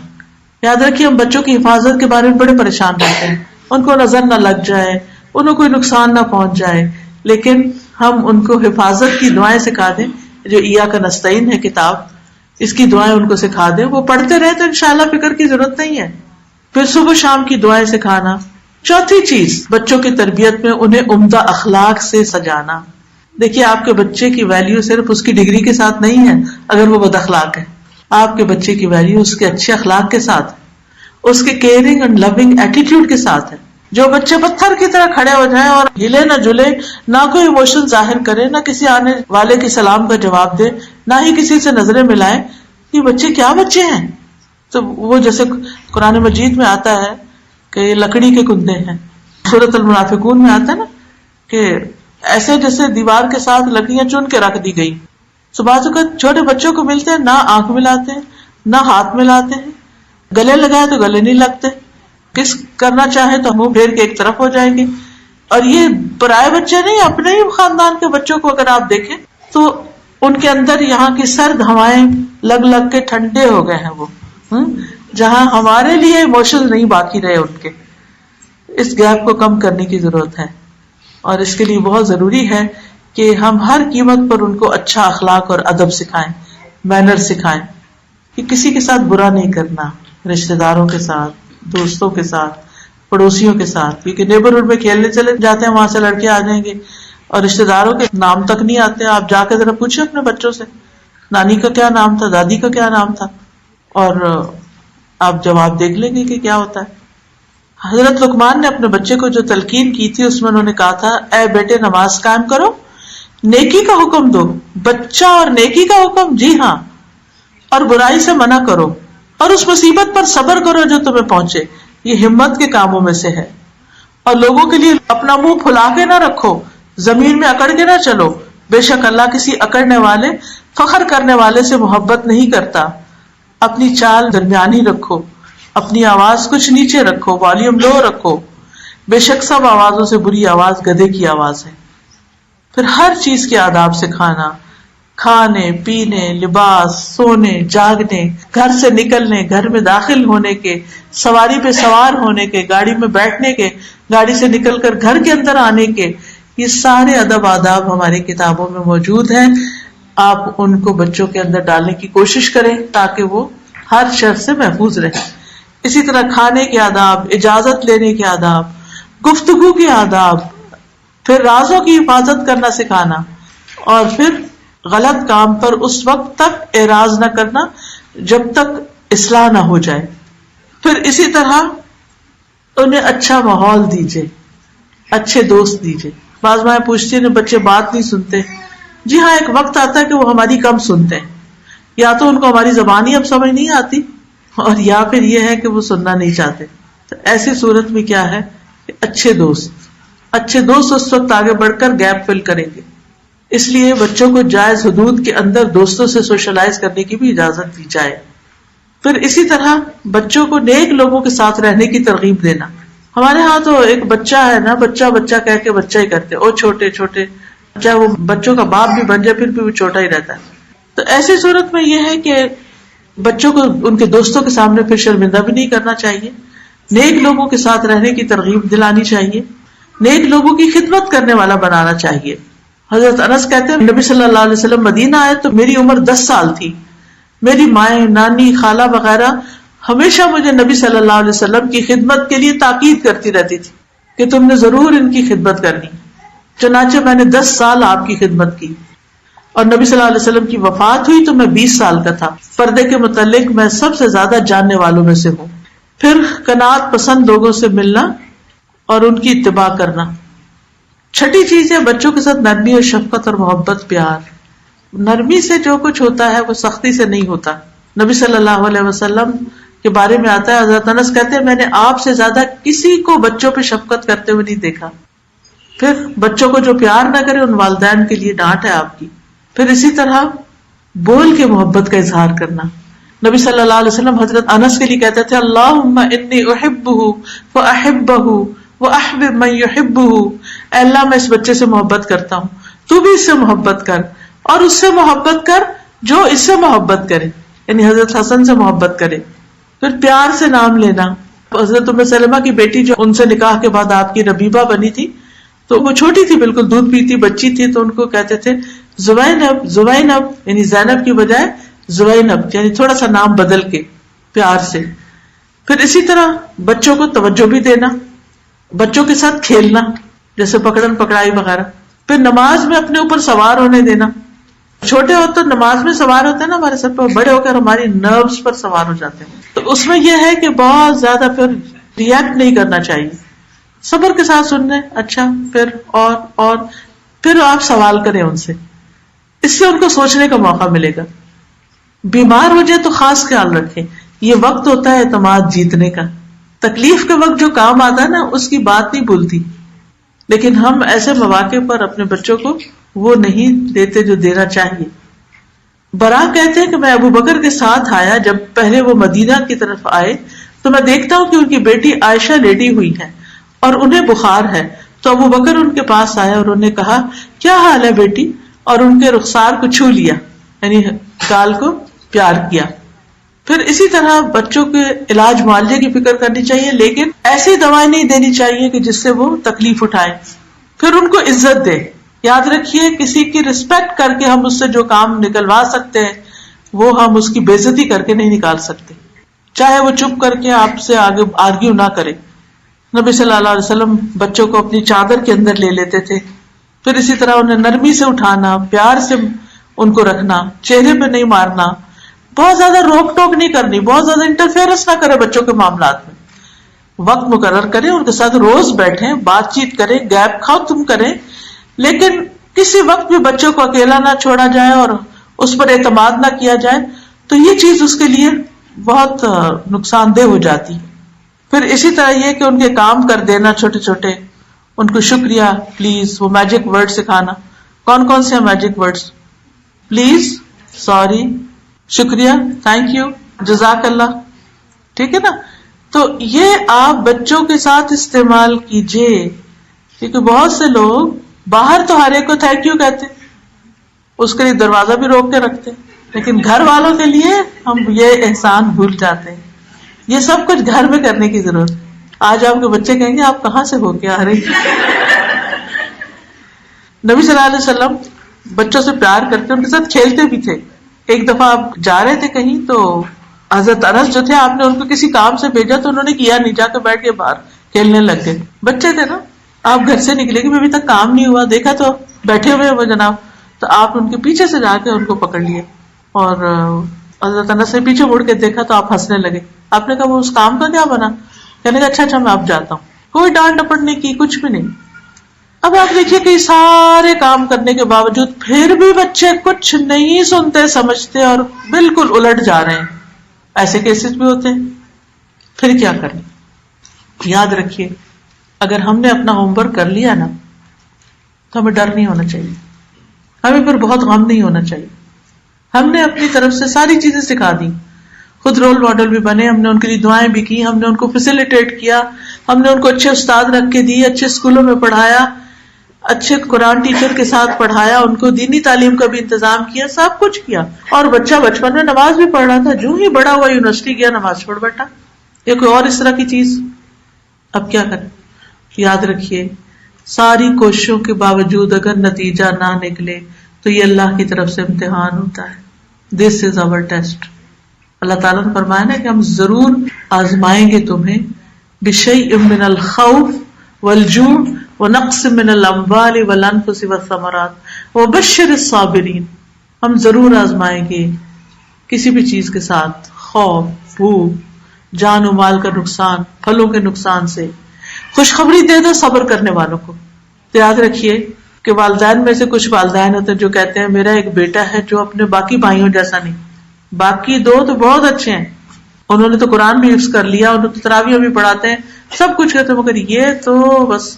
یاد رکھیے ہم بچوں کی حفاظت کے بارے میں بڑے پریشان رہتے ہیں، ان کو نظر نہ لگ جائے، انہیں کوئی نقصان نہ پہنچ جائے، لیکن ہم ان کو حفاظت کی دعائیں سکھا دیں. جو ایاک نستعین ہے کتاب، اس کی دعائیں ان کو سکھا دیں، وہ پڑھتے رہے تو انشاءاللہ فکر کی ضرورت نہیں ہے. پھر صبح شام کی دعائیں سکھانا. چوتھی چیز بچوں کی تربیت میں انہیں عمدہ اخلاق سے سجانا. دیکھیے آپ کے بچے کی ویلیو صرف اس کی ڈگری کے ساتھ نہیں ہے اگر وہ بد اخلاق ہے. آپ کے بچے کی ویلیو اس کے اچھے اخلاق کے ساتھ ہے، اس کے کیئرنگ اینڈ لونگ ایٹیٹیوڈ کے ساتھ ہے. جو بچے پتھر کی طرح کھڑے ہو جائیں اور ہلے نہ جلے، نہ کوئی ایموشن ظاہر کرے، نہ کسی آنے والے کے سلام کا جواب دے، نہ ہی کسی سے نظریں ملائیں، یہ بچے کیا بچے ہیں؟ تو وہ جیسے قرآن مجید میں آتا ہے کہ یہ لکڑی کے کندے ہیں. سورۃ المنافقون میں آتا ہے نا کہ ایسے جیسے دیوار کے ساتھ لکڑیاں چن کے رکھ دی گئی. تو بعض اوقات چھوٹے بچوں کو ملتے ہیں، نہ آنکھ ملاتے ہیں، نہ ہاتھ ملاتے ہیں، گلے لگائے تو گلے نہیں لگتے، کس کرنا چاہے تو منہ پھیر کے ایک طرف ہو جائیں گے. اور یہ پرائے بچے نہیں، اپنے ہی خاندان کے بچوں کو اگر آپ دیکھیں تو ان کے اندر یہاں کی سرد ہوائیں لگ لگ کے ٹھنڈے ہو گئے ہیں. وہ جہاں ہمارے لیے ایموشنل نہیں باقی رہے ان کے. اس گیپ کو کم کرنے کی ضرورت ہے، اور اس کے لیے بہت ضروری ہے کہ ہم ہر قیمت پر ان کو اچھا اخلاق اور ادب سکھائیں، مینر سکھائیں، کہ کسی کے ساتھ برا نہیں کرنا، رشتہ داروں کے ساتھ، دوستوں کے ساتھ، پڑوسیوں کے ساتھ. کیونکہ نیبرہڈ میں کھیلنے چلے جاتے ہیں، وہاں سے لڑکے آ جائیں گے اور رشتہ داروں کے نام تک نہیں آتے. آپ جا کے ذرا پوچھیں اپنے بچوں سے نانی کا کیا نام تھا، دادی کا کیا نام تھا، اور آپ جواب دیکھ لیں گے کہ کیا ہوتا ہے. حضرت لقمان نے اپنے بچے کو جو تلقین کی تھی، اس میں انہوں نے کہا تھا، اے بیٹے نماز قائم کرو، نیکی کا حکم دو. بچہ اور نیکی کا حکم، جی ہاں، اور برائی سے منع کرو، اور اس مصیبت پر صبر کرو جو تمہیں پہنچے. یہ ہمت کے کاموں میں سے ہے. اور لوگوں کے لیے اپنا منہ پھلا کے نہ رکھو، زمین میں اکڑ کے نہ چلو. بے شک اللہ کسی اکڑنے والے، فخر کرنے والے سے محبت نہیں کرتا. اپنی چال درمیانی رکھو، اپنی آواز کچھ نیچے رکھو، والیوم لو رکھو. بے شک سب آوازوں سے بری آواز گدھے کی آواز ہے. پھر ہر چیز کے آداب سکھانا، کھانے پینے، لباس، سونے، جاگنے، گھر سے نکلنے، گھر میں داخل ہونے کے، سواری پہ سوار ہونے کے، گاڑی میں بیٹھنے کے، گاڑی سے نکل کر گھر کے اندر آنے کے. یہ سارے ادب آداب ہماری کتابوں میں موجود ہیں. آپ ان کو بچوں کے اندر ڈالنے کی کوشش کریں تاکہ وہ ہر شر سے محفوظ رہیں. اسی طرح کھانے کے آداب، اجازت لینے کے آداب، گفتگو کے آداب، پھر رازوں کی حفاظت کرنا سکھانا، اور پھر غلط کام پر اس وقت تک اعراض نہ کرنا جب تک اصلاح نہ ہو جائے. پھر اسی طرح انہیں اچھا ماحول دیجیے، اچھے دوست دیجیے. بعض مائیں پوچھتی ہیں بچے بات نہیں سنتے. جی ہاں، ایک وقت آتا ہے کہ وہ ہماری کم سنتے ہیں، یا تو ان کو ہماری زبان ہی اب سمجھ نہیں آتی، اور یا پھر یہ ہے کہ وہ سننا نہیں چاہتے. تو ایسی صورت میں کیا ہے کہ اچھے دوست اس وقت آگے بڑھ کر گیپ فل کریں گے. اس لیے بچوں کو جائز حدود کے اندر دوستوں سے سوشلائز کرنے کی بھی اجازت دی جائے. پھر اسی طرح بچوں کو نیک لوگوں کے ساتھ رہنے کی ترغیب دینا. ہمارے ہاں تو ایک بچہ ہے نا، بچہ کہہ کے بچہ ہی کرتے، اور چھوٹے چاہے وہ بچوں کا باپ بھی بن جائے پھر بھی وہ چھوٹا ہی رہتا ہے. تو ایسی صورت میں یہ ہے کہ بچوں کو ان کے دوستوں کے سامنے پھر شرمندہ بھی نہیں کرنا چاہیے. نیک لوگوں کے ساتھ رہنے کی ترغیب دلانی چاہیے، نیک لوگوں کی خدمت کرنے والا بنانا چاہیے. حضرت انس کہتے ہیں نبی صلی اللہ علیہ وسلم مدینہ آئے تو میری عمر 10 سال تھی. میری مائیں، نانی، خالہ وغیرہ ہمیشہ مجھے نبی صلی اللہ علیہ وسلم کی خدمت کے لیے تاکید کرتی رہتی تھی کہ تم نے ضرور ان کی خدمت کرنی. چنانچہ میں نے 10 سال آپ کی خدمت کی، اور نبی صلی اللہ علیہ وسلم کی وفات ہوئی تو میں 20 سال کا تھا. پردے کے متعلق میں سب سے زیادہ جاننے والوں میں سے ہوں. پھر قناعت پسند لوگوں سے ملنا اور ان کی اتباع کرنا. چھٹی چیز ہے بچوں کے ساتھ نرمی اور شفقت اور محبت، پیار. نرمی سے جو کچھ ہوتا ہے وہ سختی سے نہیں ہوتا. نبی صلی اللہ علیہ وسلم کے بارے میں آتا ہے، حضرت انس کہتے ہیں میں نے آپ سے زیادہ کسی کو بچوں پہ شفقت کرتے ہوئے نہیں دیکھا. پھر بچوں کو جو پیار نہ کرے ان والدین کے لیے ڈانٹ ہے آپ کی. پھر اسی طرح بول کے محبت کا اظہار کرنا. نبی صلی اللہ علیہ وسلم حضرت انس کے لیے کہتے تھے اللہم انی احبہ فاحبہ واحبب من یحبہ. اے اللہ میں اس بچے سے محبت کرتا ہوں، تو بھی اس سے محبت کر، اور اس سے محبت کر جو اس سے محبت کرے، یعنی حضرت حسن سے محبت کرے. پھر پیار سے نام لینا. حضرت ام سلمہ کی بیٹی جو ان سے نکاح کے بعد آپ کی ربیبہ بنی تھی، تو وہ چھوٹی تھی، بالکل دودھ پیتی بچی تھی، تو ان کو کہتے تھے زوینب یعنی زینب کی بجائے زوینب، یعنی تھوڑا سا نام بدل کے پیار سے. پھر اسی طرح بچوں کو توجہ بھی دینا، بچوں کے ساتھ کھیلنا جیسے پکڑن پکڑائی وغیرہ. پھر نماز میں اپنے اوپر سوار ہونے دینا. چھوٹے ہوتے تو نماز میں سوار ہوتے ہیں نا ہمارے سر پہ، بڑے ہو کر ہماری نروز پر سوار ہو جاتے ہیں. تو اس میں یہ ہے کہ بہت زیادہ پھر ریئیکٹ نہیں کرنا چاہیے، صبر کے ساتھ سننے. اچھا پھر اور پھر آپ سوال کریں ان سے، اس سے ان کو سوچنے کا موقع ملے گا. بیمار ہو جائے تو خاص خیال رکھیں. یہ وقت ہوتا ہے اعتماد جیتنے کا. تکلیف کے وقت جو کام آتا ہے نا اس کی بات نہیں بھولتی، لیکن ہم ایسے مواقع پر اپنے بچوں کو وہ نہیں دیتے جو دینا چاہیے. برا کہتے ہیں کہ میں ابو بکر کے ساتھ آیا، جب پہلے وہ مدینہ کی طرف آئے تو میں دیکھتا ہوں کہ ان کی بیٹی عائشہ لیٹی ہوئی ہے اور انہیں بخار ہے. تو ابو بکر ان کے پاس آیا اور انہوں نے کہا کیا حال ہے بیٹی، اور ان کے رخسار کو چھو لیا، یعنی گال کو پیار کیا. پھر اسی طرح بچوں کے علاج معالجے کی فکر کرنی چاہیے، لیکن ایسی دوائیں نہیں دینی چاہیے کہ جس سے وہ تکلیف اٹھائیں. پھر ان کو عزت دے. یاد رکھیے کسی کی رسپیکٹ کر کے ہم اس سے جو کام نکلوا سکتے ہیں وہ ہم اس کی بے عزتی کر کے نہیں نکال سکتے، چاہے وہ چپ کر کے آپ سے آگے آرگیو نہ کرے. نبی صلی اللہ علیہ وسلم بچوں کو اپنی چادر کے اندر لے لیتے تھے. پھر اسی طرح انہیں نرمی سے اٹھانا، پیار سے ان کو رکھنا، چہرے پہ نہیں مارنا، بہت زیادہ روک ٹوک نہیں کرنی، بہت زیادہ انٹرفیئرنس نہ کرے بچوں کے معاملات میں. وقت مقرر کریں، ان کے ساتھ روز بیٹھیں، بات چیت کریں، گیپ کھاؤ تم کریں، لیکن کسی وقت بھی بچوں کو اکیلا نہ چھوڑا جائے اور اس پر اعتماد نہ کیا جائے، تو یہ چیز اس کے لیے بہت نقصان دہ ہو جاتی. پھر اسی طرح یہ کہ ان کے کام کر دینا چھوٹے چھوٹے، ان کو شکریہ، پلیز، وہ میجک ورڈ سکھانا. کون کون سے میجک ورڈز؟ پلیز، سوری، شکریہ، تھینک یو، جزاک اللہ. ٹھیک ہے نا؟ تو یہ آپ بچوں کے ساتھ استعمال کیجئے، کیونکہ بہت سے لوگ باہر تو ہر ایک کو تھینک یو کہتے، اس کے لیے دروازہ بھی روک کے رکھتے، لیکن گھر والوں کے لیے ہم یہ احسان بھول جاتے ہیں. یہ سب کچھ گھر میں کرنے کی ضرورت ہے. آج آپ کے بچے کہیں گے آپ کہاں سے ہو کے آ رہی. نبی صلی اللہ علیہ وسلم بچوں سے پیار کرتے، ان کے ساتھ کھیلتے بھی تھے. ایک دفعہ آپ جا رہے تھے کہیں تو حضرت انس جو تھے، آپ نے ان کو کسی کام سے بھیجا تو انہوں نے کیا نہیں، جا کے بیٹھ کے باہر کھیلنے لگ گئے. بچے تھے نا، آپ گھر سے نکلے کہ ابھی تک کام نہیں ہوا، دیکھا تو بیٹھے ہوئے وہ جناب، تو آپ ان کے پیچھے سے جا کے ان کو پکڑ لیے اور حضرت انس نے پیچھے مڑ کے دیکھا تو آپ ہنسنے لگے. آپ نے کہا وہ اس کام کا کیا بنا؟ کہنے کا اچھا میں اب جاتا ہوں. کوئی ڈانٹ ڈپٹ نہیں کی، کچھ بھی نہیں. اب آپ دیکھیے کہ سارے کام کرنے کے باوجود پھر بھی بچے کچھ نہیں سنتے سمجھتے اور بالکل الٹ جا رہے ہیں. ایسے کیسز بھی ہوتے ہیں. پھر کیا کریں؟ یاد رکھیے اگر ہم نے اپنا ہوم ورک کر لیا نا تو ہمیں ڈر نہیں ہونا چاہیے، ہمیں پھر بہت غم نہیں ہونا چاہیے. ہم نے اپنی طرف سے ساری چیزیں سکھا دی، خود رول ماڈل بھی بنے، ہم نے ان کے لیے دعائیں بھی کی، ہم نے ان کو فیسیلیٹیٹ کیا، ہم نے ان کو اچھے استاد رکھ کے دیے، اچھے اسکولوں میں پڑھایا، اچھے قرآن ٹیچر کے ساتھ پڑھایا، ان کو دینی تعلیم کا بھی انتظام کیا، سب کچھ کیا. اور بچہ بچپن میں نماز بھی پڑھ رہا تھا، جو ہی بڑا ہوا یونیورسٹی گیا نماز چھوڑ بیٹھا، یا کوئی اور اس طرح کی چیز. اب کیا کریں؟ یاد رکھیے ساری کوششوں کے باوجود اگر نتیجہ نہ نکلے تو یہ اللہ کی طرف سے امتحان ہوتا ہے. دس از آور ٹیسٹ. اللہ تعالیٰ نے فرمایا نا کہ ہم ضرور آزمائیں گے تمہیں بشیء من الخوف والجوع ونقص من الاموال والانفس والثمرات وبشر الصابرین. ہم ضرور آزمائیں گے کسی بھی چیز کے ساتھ، خوف، بھوک، جان و مال کا نقصان، پھلوں کے نقصان سے. خوشخبری دے دو صبر کرنے والوں کو. تو یاد رکھیے کہ والدین میں سے کچھ والدین ہوتے ہیں جو کہتے ہیں میرا ایک بیٹا ہے جو اپنے باقی بھائیوں جیسا نہیں، باقی دو تو بہت اچھے ہیں، انہوں نے تو قرآن بھی حفظ کر لیا، انہوں نے تو تراویح بھی پڑھاتے ہیں، سب کچھ کرتے ہیں، مگر یہ تو بس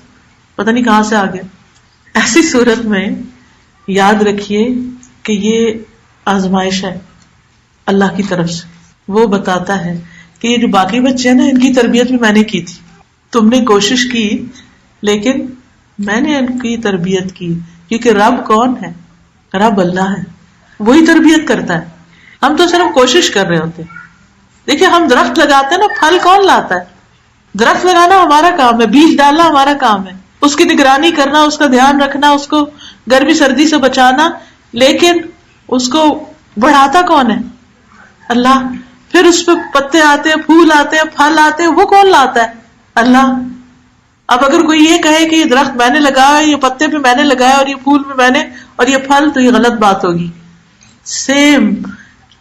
پتہ نہیں کہاں سے آ گیا. ایسی صورت میں یاد رکھیے کہ یہ آزمائش ہے اللہ کی طرف سے. وہ بتاتا ہے کہ یہ جو باقی بچے ہیں نا ان کی تربیت بھی میں نے کی تھی، تم نے کوشش کی لیکن میں نے ان کی تربیت کی. کیونکہ رب کون ہے؟ رب اللہ ہے، وہی تربیت کرتا ہے. ہم تو صرف کوشش کر رہے ہوتے. دیکھیے ہم درخت لگاتے ہیں نا، پھل کون لاتا ہے؟ درخت لگانا ہمارا کام ہے، بیج ڈالنا ہمارا کام ہے، اس کی نگرانی کرنا، اس کا دھیان رکھنا، اس کو گرمی سردی سے بچانا، لیکن اس کو بڑھاتا کون ہے؟ اللہ. پھر اس پہ پتے آتے ہیں، پھول آتے ہیں، پھل آتے ہیں، وہ کون لاتا ہے؟ اللہ. اب اگر کوئی یہ کہے کہ یہ درخت میں نے لگایا، یہ پتے بھی میں نے لگایا اور یہ پھول بھی میں نے اور یہ پھل، تو یہ غلط بات ہوگی. سیم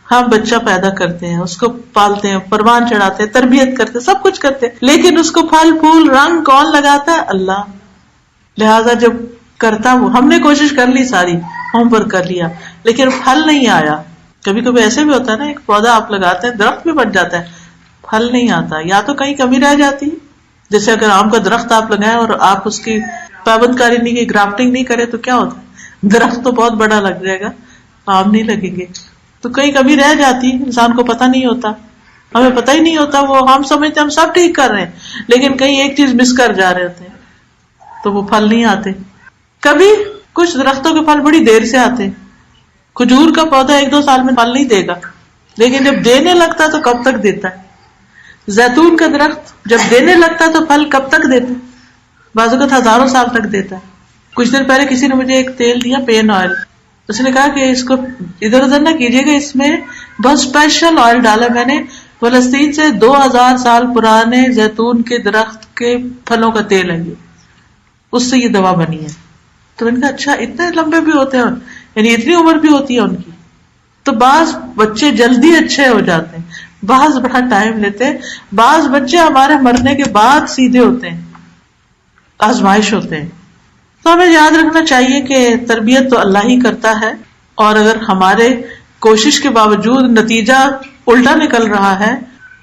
ہم بچہ پیدا کرتے ہیں، اس کو پالتے ہیں، پروان چڑھاتے ہیں، تربیت کرتے ہیں، سب کچھ کرتے ہیں، لیکن اس کو پھل پھول رنگ کون لگاتا ہے؟ اللہ. لہذا جب کرتا وہ، ہم نے کوشش کر لی، ساری ہوم ورک کر لیا، لیکن پھل نہیں آیا. کبھی کبھی ایسے بھی ہوتا ہے نا، ایک پودا آپ لگاتے ہیں، درخت بھی بن جاتا ہے، پھل نہیں آتا، یا تو کہیں کمی رہ جاتی ہے. جیسے اگر آم کا درخت آپ لگائیں اور آپ اس کی پابند کاری نہیں کی، گرافٹنگ نہیں کرے تو کیا ہوتا ہے؟ درخت تو بہت بڑا لگ جائے گا، آم نہیں لگیں گے. تو کہیں کمی رہ جاتی، انسان کو پتہ نہیں ہوتا، ہمیں پتہ ہی نہیں ہوتا. وہ ہم سمجھتے ہم سب ٹھیک کر رہے ہیں، لیکن کہیں ایک چیز مس کر جا رہے ہوتے ہیں، تو وہ پھل نہیں آتے. کبھی کچھ درختوں کے پھل بڑی دیر سے آتے. کھجور کا پودا 1-2 سال میں پھل نہیں دے گا، لیکن جب دینے لگتا تو کب تک دیتا ہے؟ زیتون کا درخت جب دینے لگتا تو پھل کب تک دیتا ہے؟ بعض اوقات ہزاروں سال تک دیتا ہے. کچھ دن پہلے کسی نے مجھے ایک تیل دیا پین آئل، اس نے کہا کہ اس کو ادھر ادھر نہ کیجیے گا، اس میں بہت اسپیشل آئل ڈالا میں نے، فلسطین سے 2000 سال پرانے زیتون کے درخت کے پھلوں کا تیل ہے، یہ اس سے یہ دوا بنی ہے. تو میں نے کہا اچھا اتنے لمبے بھی ہوتے ہیں، یعنی اتنی عمر بھی ہوتی ہے ان کی. تو بعض بچے جلدی اچھے ہو جاتے ہیں، بعض بڑا ٹائم لیتے ہیں، بعض بچے ہمارے مرنے کے بعد سیدھے ہوتے ہیں، آزمائش ہوتے ہیں. تو ہمیں یاد رکھنا چاہیے کہ تربیت تو اللہ ہی کرتا ہے، اور اگر ہمارے کوشش کے باوجود نتیجہ الٹا نکل رہا ہے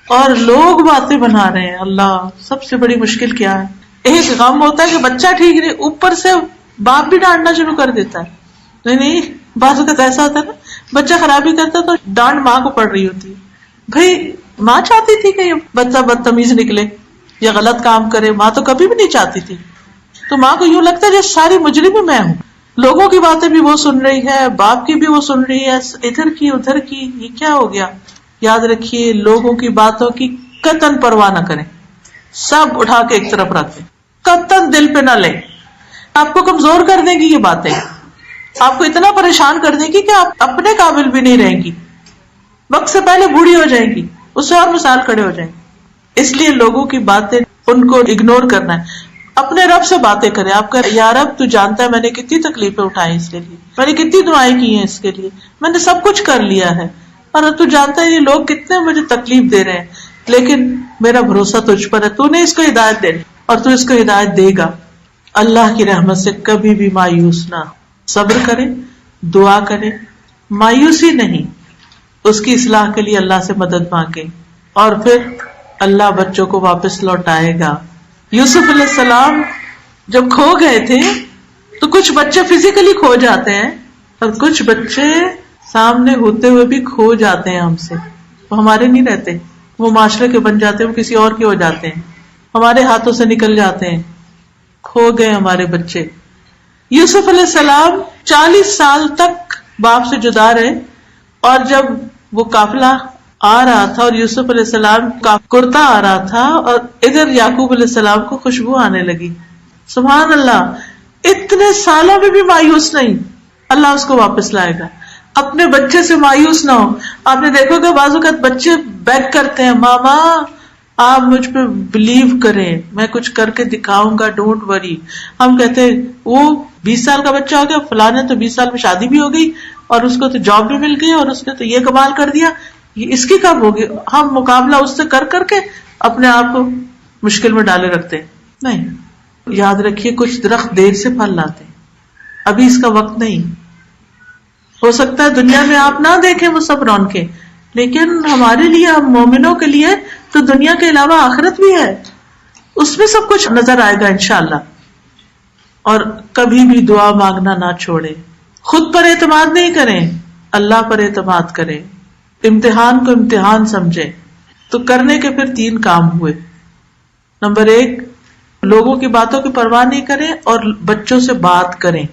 اور لوگ باتیں بنا رہے ہیں، اللہ سب سے بڑی مشکل کیا ہے؟ ایک غم ہوتا ہے کہ بچہ ٹھیک نہیں، اوپر سے باپ بھی ڈانٹنا شروع کر دیتا ہے. نہیں بعض اوقات ایسا ہوتا ہے نا، بچہ خرابی کرتا ہے تو ڈانٹ ماں کو پڑ رہی ہوتی ہے. بھائی ماں چاہتی تھی کہ یہ بچہ بدتمیز نکلے یا غلط کام کرے؟ ماں تو کبھی بھی نہیں چاہتی تھی. تو ماں کو یوں لگتا ہے جیسے ساری مجرم بھی میں ہوں، لوگوں کی باتیں بھی وہ سن رہی ہے، باپ کی بھی وہ سن رہی ہے، ادھر کی ادھر کی. یہ کیا ہو گیا؟ یاد رکھیے لوگوں کی باتوں کی قطعاً پرواہ نہ کریں، سب اٹھا کے ایک طرف رکھیں، قطعاً دل پہ نہ لیں. آپ کو کمزور کر دیں گی یہ باتیں، آپ کو اتنا پریشان کر دیں گی کہ آپ اپنے قابل بھی نہیں رہیں گی، وقت سے پہلے بوڑھی ہو جائیں گی، اس سے اور مثال کھڑے ہو جائیں گے. اس لیے لوگوں کی باتیں ان کو اگنور کرنا ہے. اپنے رب سے باتیں کریں. آپ کا یا رب تو جانتا ہے میں نے کتنی تکلیفیں اٹھائی اس کے لیے، میں نے کتنی دعائیں کی ہیں اس کے لیے، میں نے سب کچھ کر لیا ہے، اور تو جانتا ہے یہ لوگ کتنے مجھے تکلیف دے رہے ہیں، لیکن میرا بھروسہ تجھ پر ہے، تو نے اس کو ہدایت دینی اور تو اس کو ہدایت دے گا. اللہ کی رحمت سے کبھی بھی مایوس نہ، صبر کریں، دعا کریں، مایوسی نہیں، اس کی اصلاح کے لیے اللہ سے مدد مانگیں، اور پھر اللہ بچوں کو واپس لوٹائے گا. یوسف علیہ السلام جب کھو گئے تھے تو کچھ بچے فزیکلی کھو جاتے ہیں اور کچھ بچے سامنے ہوتے ہوئے بھی کھو جاتے ہیں ہم سے، وہ ہمارے نہیں رہتے، وہ معاشرے کے بن جاتے ہیں، وہ کسی اور کے ہو جاتے ہیں، ہمارے ہاتھوں سے نکل جاتے ہیں، کھو گئے ہمارے بچے. یوسف علیہ السلام 40 سال تک باپ سے جدا رہے، اور جب وہ قافلہ آ رہا تھا اور یوسف علیہ السلام کا کرتا آ رہا تھا اور ادھر یعقوب علیہ السلام کو خوشبو آنے لگی. سبحان اللہ، اتنے سالوں میں بھی مایوس نہیں، اللہ اس کو واپس لائے گا. اپنے بچے سے مایوس نہ ہو. آپ نے دیکھو کہ بعض اوقات بچے بیگ کرتے ہیں، ماما آپ مجھ پہ بلیو کریں، میں کچھ کر کے دکھاؤں گا، ڈونٹ وری. ہم کہتے ہیں وہ 20 سال کا بچہ ہو گیا، فلاں تو 20 سال میں شادی بھی ہو گئی اور اس کو تو جاب بھی مل گئی اور اس نے تو یہ کمال کر دیا، یہ اس کی کب ہوگی؟ ہم مقابلہ اس سے کر کر کے اپنے آپ کو مشکل میں ڈالے رکھتے ہیں. نہیں، یاد رکھیے کچھ درخت دیر سے پھل لاتے ہیں، ابھی اس کا وقت نہیں. ہو سکتا ہے دنیا میں آپ نہ دیکھیں وہ سب رونقیں، لیکن ہمارے لیے، ہم مومنوں کے لیے تو دنیا کے علاوہ آخرت بھی ہے، اس میں سب کچھ نظر آئے گا انشاءاللہ. اور کبھی بھی دعا مانگنا نہ چھوڑیں. خود پر اعتماد نہیں کریں، اللہ پر اعتماد کریں. امتحان کو امتحان سمجھیں. تو کرنے کے پھر 3 کام ہوئے. نمبر 1، لوگوں کی باتوں کی پرواہ نہیں کریں اور بچوں سے بات کریں.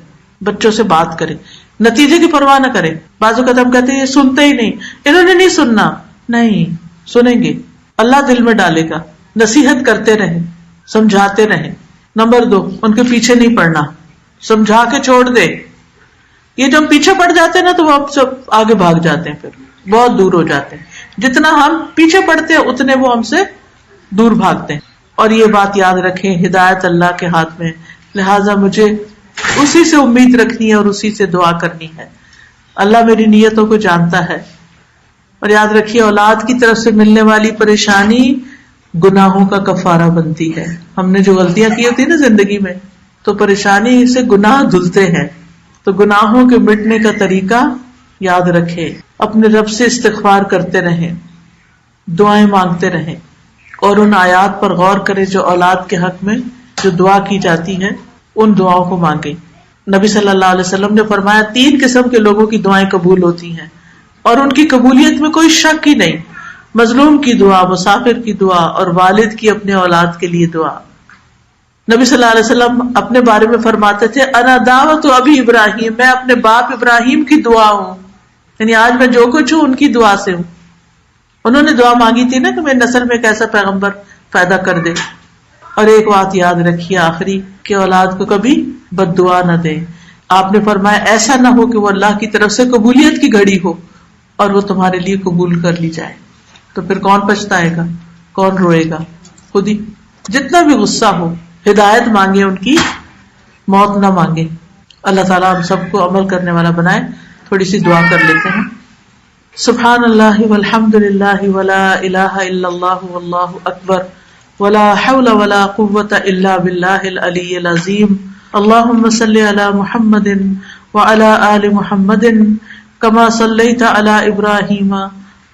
بچوں سے بات کریں، نتیجے کی پرواہ نہ کریں. بعض اوقات ہم کہتے ہیں یہ سنتے ہی نہیں، انہوں نے نہیں سننا. نہیں، سنیں گے، اللہ دل میں ڈالے گا. نصیحت کرتے رہیں، سمجھاتے رہیں. نمبر 2، ان کے پیچھے نہیں پڑنا، سمجھا کے چھوڑ دے. یہ جب پیچھے پڑ جاتے ہیں نا تو وہ سب آگے بھاگ جاتے ہیں، پھر بہت دور ہو جاتے ہیں. جتنا ہم پیچھے پڑتے ہیں اتنے وہ ہم سے دور بھاگتے ہیں. اور یہ بات یاد رکھیں، ہدایت اللہ کے ہاتھ میں، لہٰذا مجھے اسی سے امید رکھنی ہے اور اسی سے دعا کرنی ہے. اللہ میری نیتوں کو جانتا ہے. اور یاد رکھیے اولاد کی طرف سے ملنے والی پریشانی گناہوں کا کفارہ بنتی ہے. ہم نے جو غلطیاں کی ہوتی ہیں نا زندگی میں، تو پریشانی سے گناہ دھلتے ہیں. تو گناہوں کے مٹنے کا طریقہ یاد رکھیں، اپنے رب سے استغفار کرتے رہیں، دعائیں مانگتے رہیں، اور ان آیات پر غور کریں جو اولاد کے حق میں جو دعا کی جاتی ہے ان دعاؤں کو مانگیں. نبی صلی اللہ علیہ وسلم نے فرمایا 3 قسم کے لوگوں کی دعائیں قبول ہوتی ہیں اور ان کی قبولیت میں کوئی شک ہی نہیں. مظلوم کی دعا، مسافر کی دعا، اور والد کی اپنے اولاد کے لیے دعا. نبی صلی اللہ علیہ وسلم اپنے بارے میں فرماتے تھے انا دعوت ابی ابراہیم، میں اپنے باپ ابراہیم کی دعا ہوں، یعنی آج میں جو کچھ ہوں ان کی دعا سے ہوں. انہوں نے دعا مانگی تھی نا کہ میری نسل میں ایک ایسا پیغمبر پیدا کر دے. اور ایک بات یاد رکھیے آخری کہ اولاد کو کبھی بد دعا نہ دیں. آپ نے فرمایا ایسا نہ ہو کہ وہ اللہ کی طرف سے قبولیت کی گھڑی ہو اور وہ تمہارے لیے قبول کر لی جائے. تو پھر کون پچھتائے گا, کون روئے گا؟ خود ہی. جتنا بھی غصہ ہو ہدایت مانگے, ان کی موت نہ مانگے. اللہ تعالیٰ ہم سب کو عمل کرنے والا بنائے. تھوڑی سی دعا کر لیتے ہیں. سبحان اللہ والحمد للہ ولا الہ الا اللہ واللہ اکبر ولا حول ولا قوة الا باللہ العلی العظیم. اللہم صل علی محمد وعلی آل محمد کما صلیت علی ابراہیم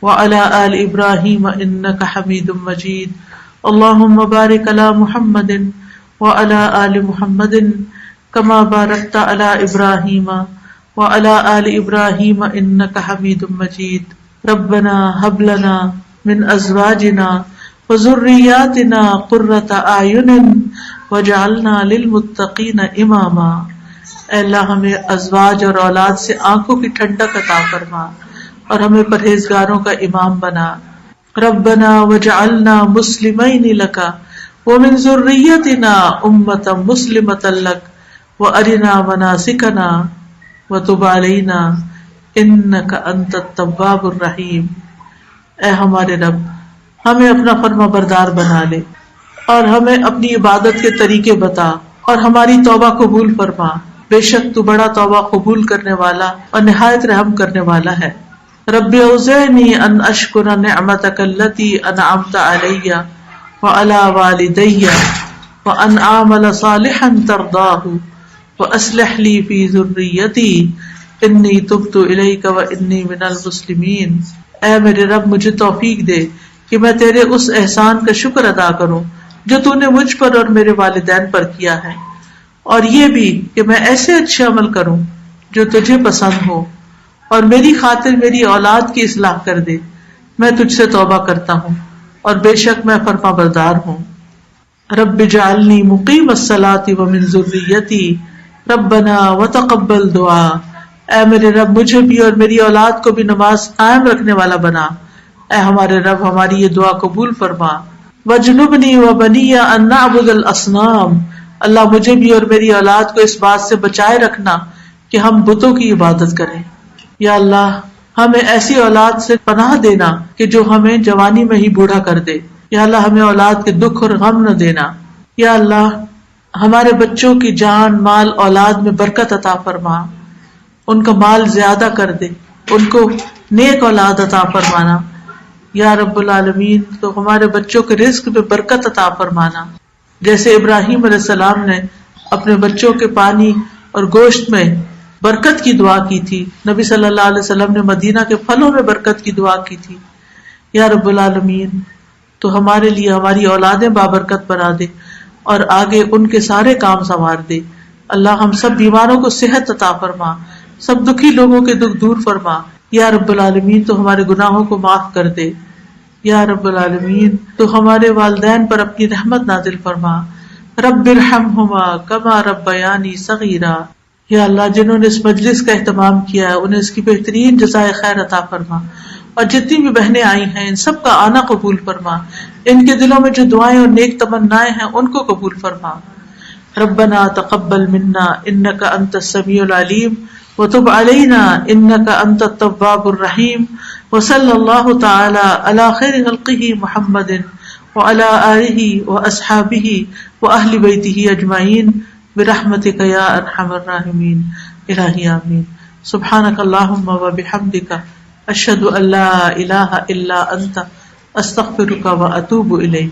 وعلی آل ابراہیم انک حمید مجید. اللہم بارک علی محمد وعلی آل محمد کما بارکت علی ابراہیم وعلی آل ابراہیم انک حمید مجید. ربنا هب لنا من ازواجنا وذریاتنا قرۃ اعین واجعلنا للمتقین اماما. اے اللہ ہمیں ازواج اور اولاد سے آنکھوں کی ٹھنڈک عطا فرما اور ہمیں پرہیزگاروں کا امام بنا. ربنا واجعلنا مسلمین لک ومن ذریتنا امۃ مسلمۃ لک وارنا مناسکنا وتب علینا انک انت التواب الرحیم. اے ہمارے رب ہمیں اپنا فرما بردار بنا لے اور ہمیں اپنی عبادت کے طریقے بتا اور ہماری توبہ قبول فرما. بے شک تو بڑا توبہ قبول کرنے والا اور نہایت رحم کرنے والا ہے. رب اوزعنی ان اشکر نعمتک التی انعمت علی وعلی والدی وان اعمل صالحا ترضاہ واصلح لی فی ذریتی انی تبت الیک وانی من المسلمین. اے میرے رب مجھے توفیق دے کہ میں تیرے اس احسان کا شکر ادا کروں جو تو نے مجھ پر اور میرے والدین پر کیا ہے, اور یہ بھی کہ میں ایسے اچھے عمل کروں جو تجھے پسند ہو, اور میری خاطر میری اولاد کی اصلاح کر دے. میں تجھ سے توبہ کرتا ہوں اور بے شک میں فرما بردار ہوں. رب اجعلنی مقیم الصلاۃ ومن ذریتی ربنا وتقبل دعا. اے میرے رب مجھے بھی اور میری اولاد کو بھی نماز قائم رکھنے والا بنا. اے ہمارے رب ہماری یہ دعا قبول فرما. وجنبنی وبنی ان نعبد الاصنام. اللہ مجھے بھی اور میری اولاد کو اس بات سے بچائے رکھنا کہ ہم بتوں کی عبادت کریں. یا اللہ ہمیں ایسی اولاد سے پناہ دینا کہ جو ہمیں جوانی میں ہی بوڑھا کر دے. یا اللہ ہمیں اولاد کے دکھ اور غم نہ دینا. یا اللہ ہمارے بچوں کی جان مال اولاد میں برکت عطا فرما, ان کا مال زیادہ کر دے, ان کو نیک اولاد عطا فرمانا. یا رب العالمین تو ہمارے بچوں کے رزق میں برکت عطا فرمانا. جیسے ابراہیم علیہ السلام نے اپنے بچوں کے پانی اور گوشت میں برکت کی دعا کی تھی, نبی صلی اللہ علیہ وسلم نے مدینہ کے پھلوں میں برکت کی دعا کی تھی. یا رب العالمین تو ہمارے لیے ہماری اولادیں بابرکت بنا دے اور آگے ان کے سارے کام سنوار دے. اللہ ہم سب بیماروں کو صحت عطا فرما, سب دکھی لوگوں کے دکھ دور فرما. یا رب العالمین تو ہمارے گناہوں کو معاف کر دے. یا رب العالمین تو ہمارے والدین پر اپنی رحمت نازل فرما. رب ارحمہما کما ربیانی صغیرا. یا اللہ جنہوں نے اس مجلس کا اہتمام کیا ہے انہیں اس کی بہترین جزائے خیر عطا فرما, اور جتنی بھی بہنیں آئی ہیں ان سب کا آنا قبول فرما. ان کے دلوں میں جو دعائیں اور نیک تمنائیں ہیں ان کو قبول فرما. ربنا تقبل منا انک انت السمیع العلیم وتب علینا انک انت التواب الرحیم. وصلی اللہ تعالی علی خیر خلقہ محمد وعلی آلہ واصحابہ واہل بیتہ اجمعین برحمتک یا ارحم الراحمین. الہی آمین. سبحانک اللہم وبحمدک اشہد ان لا الہ الا انت استغفرک واتوب الیک.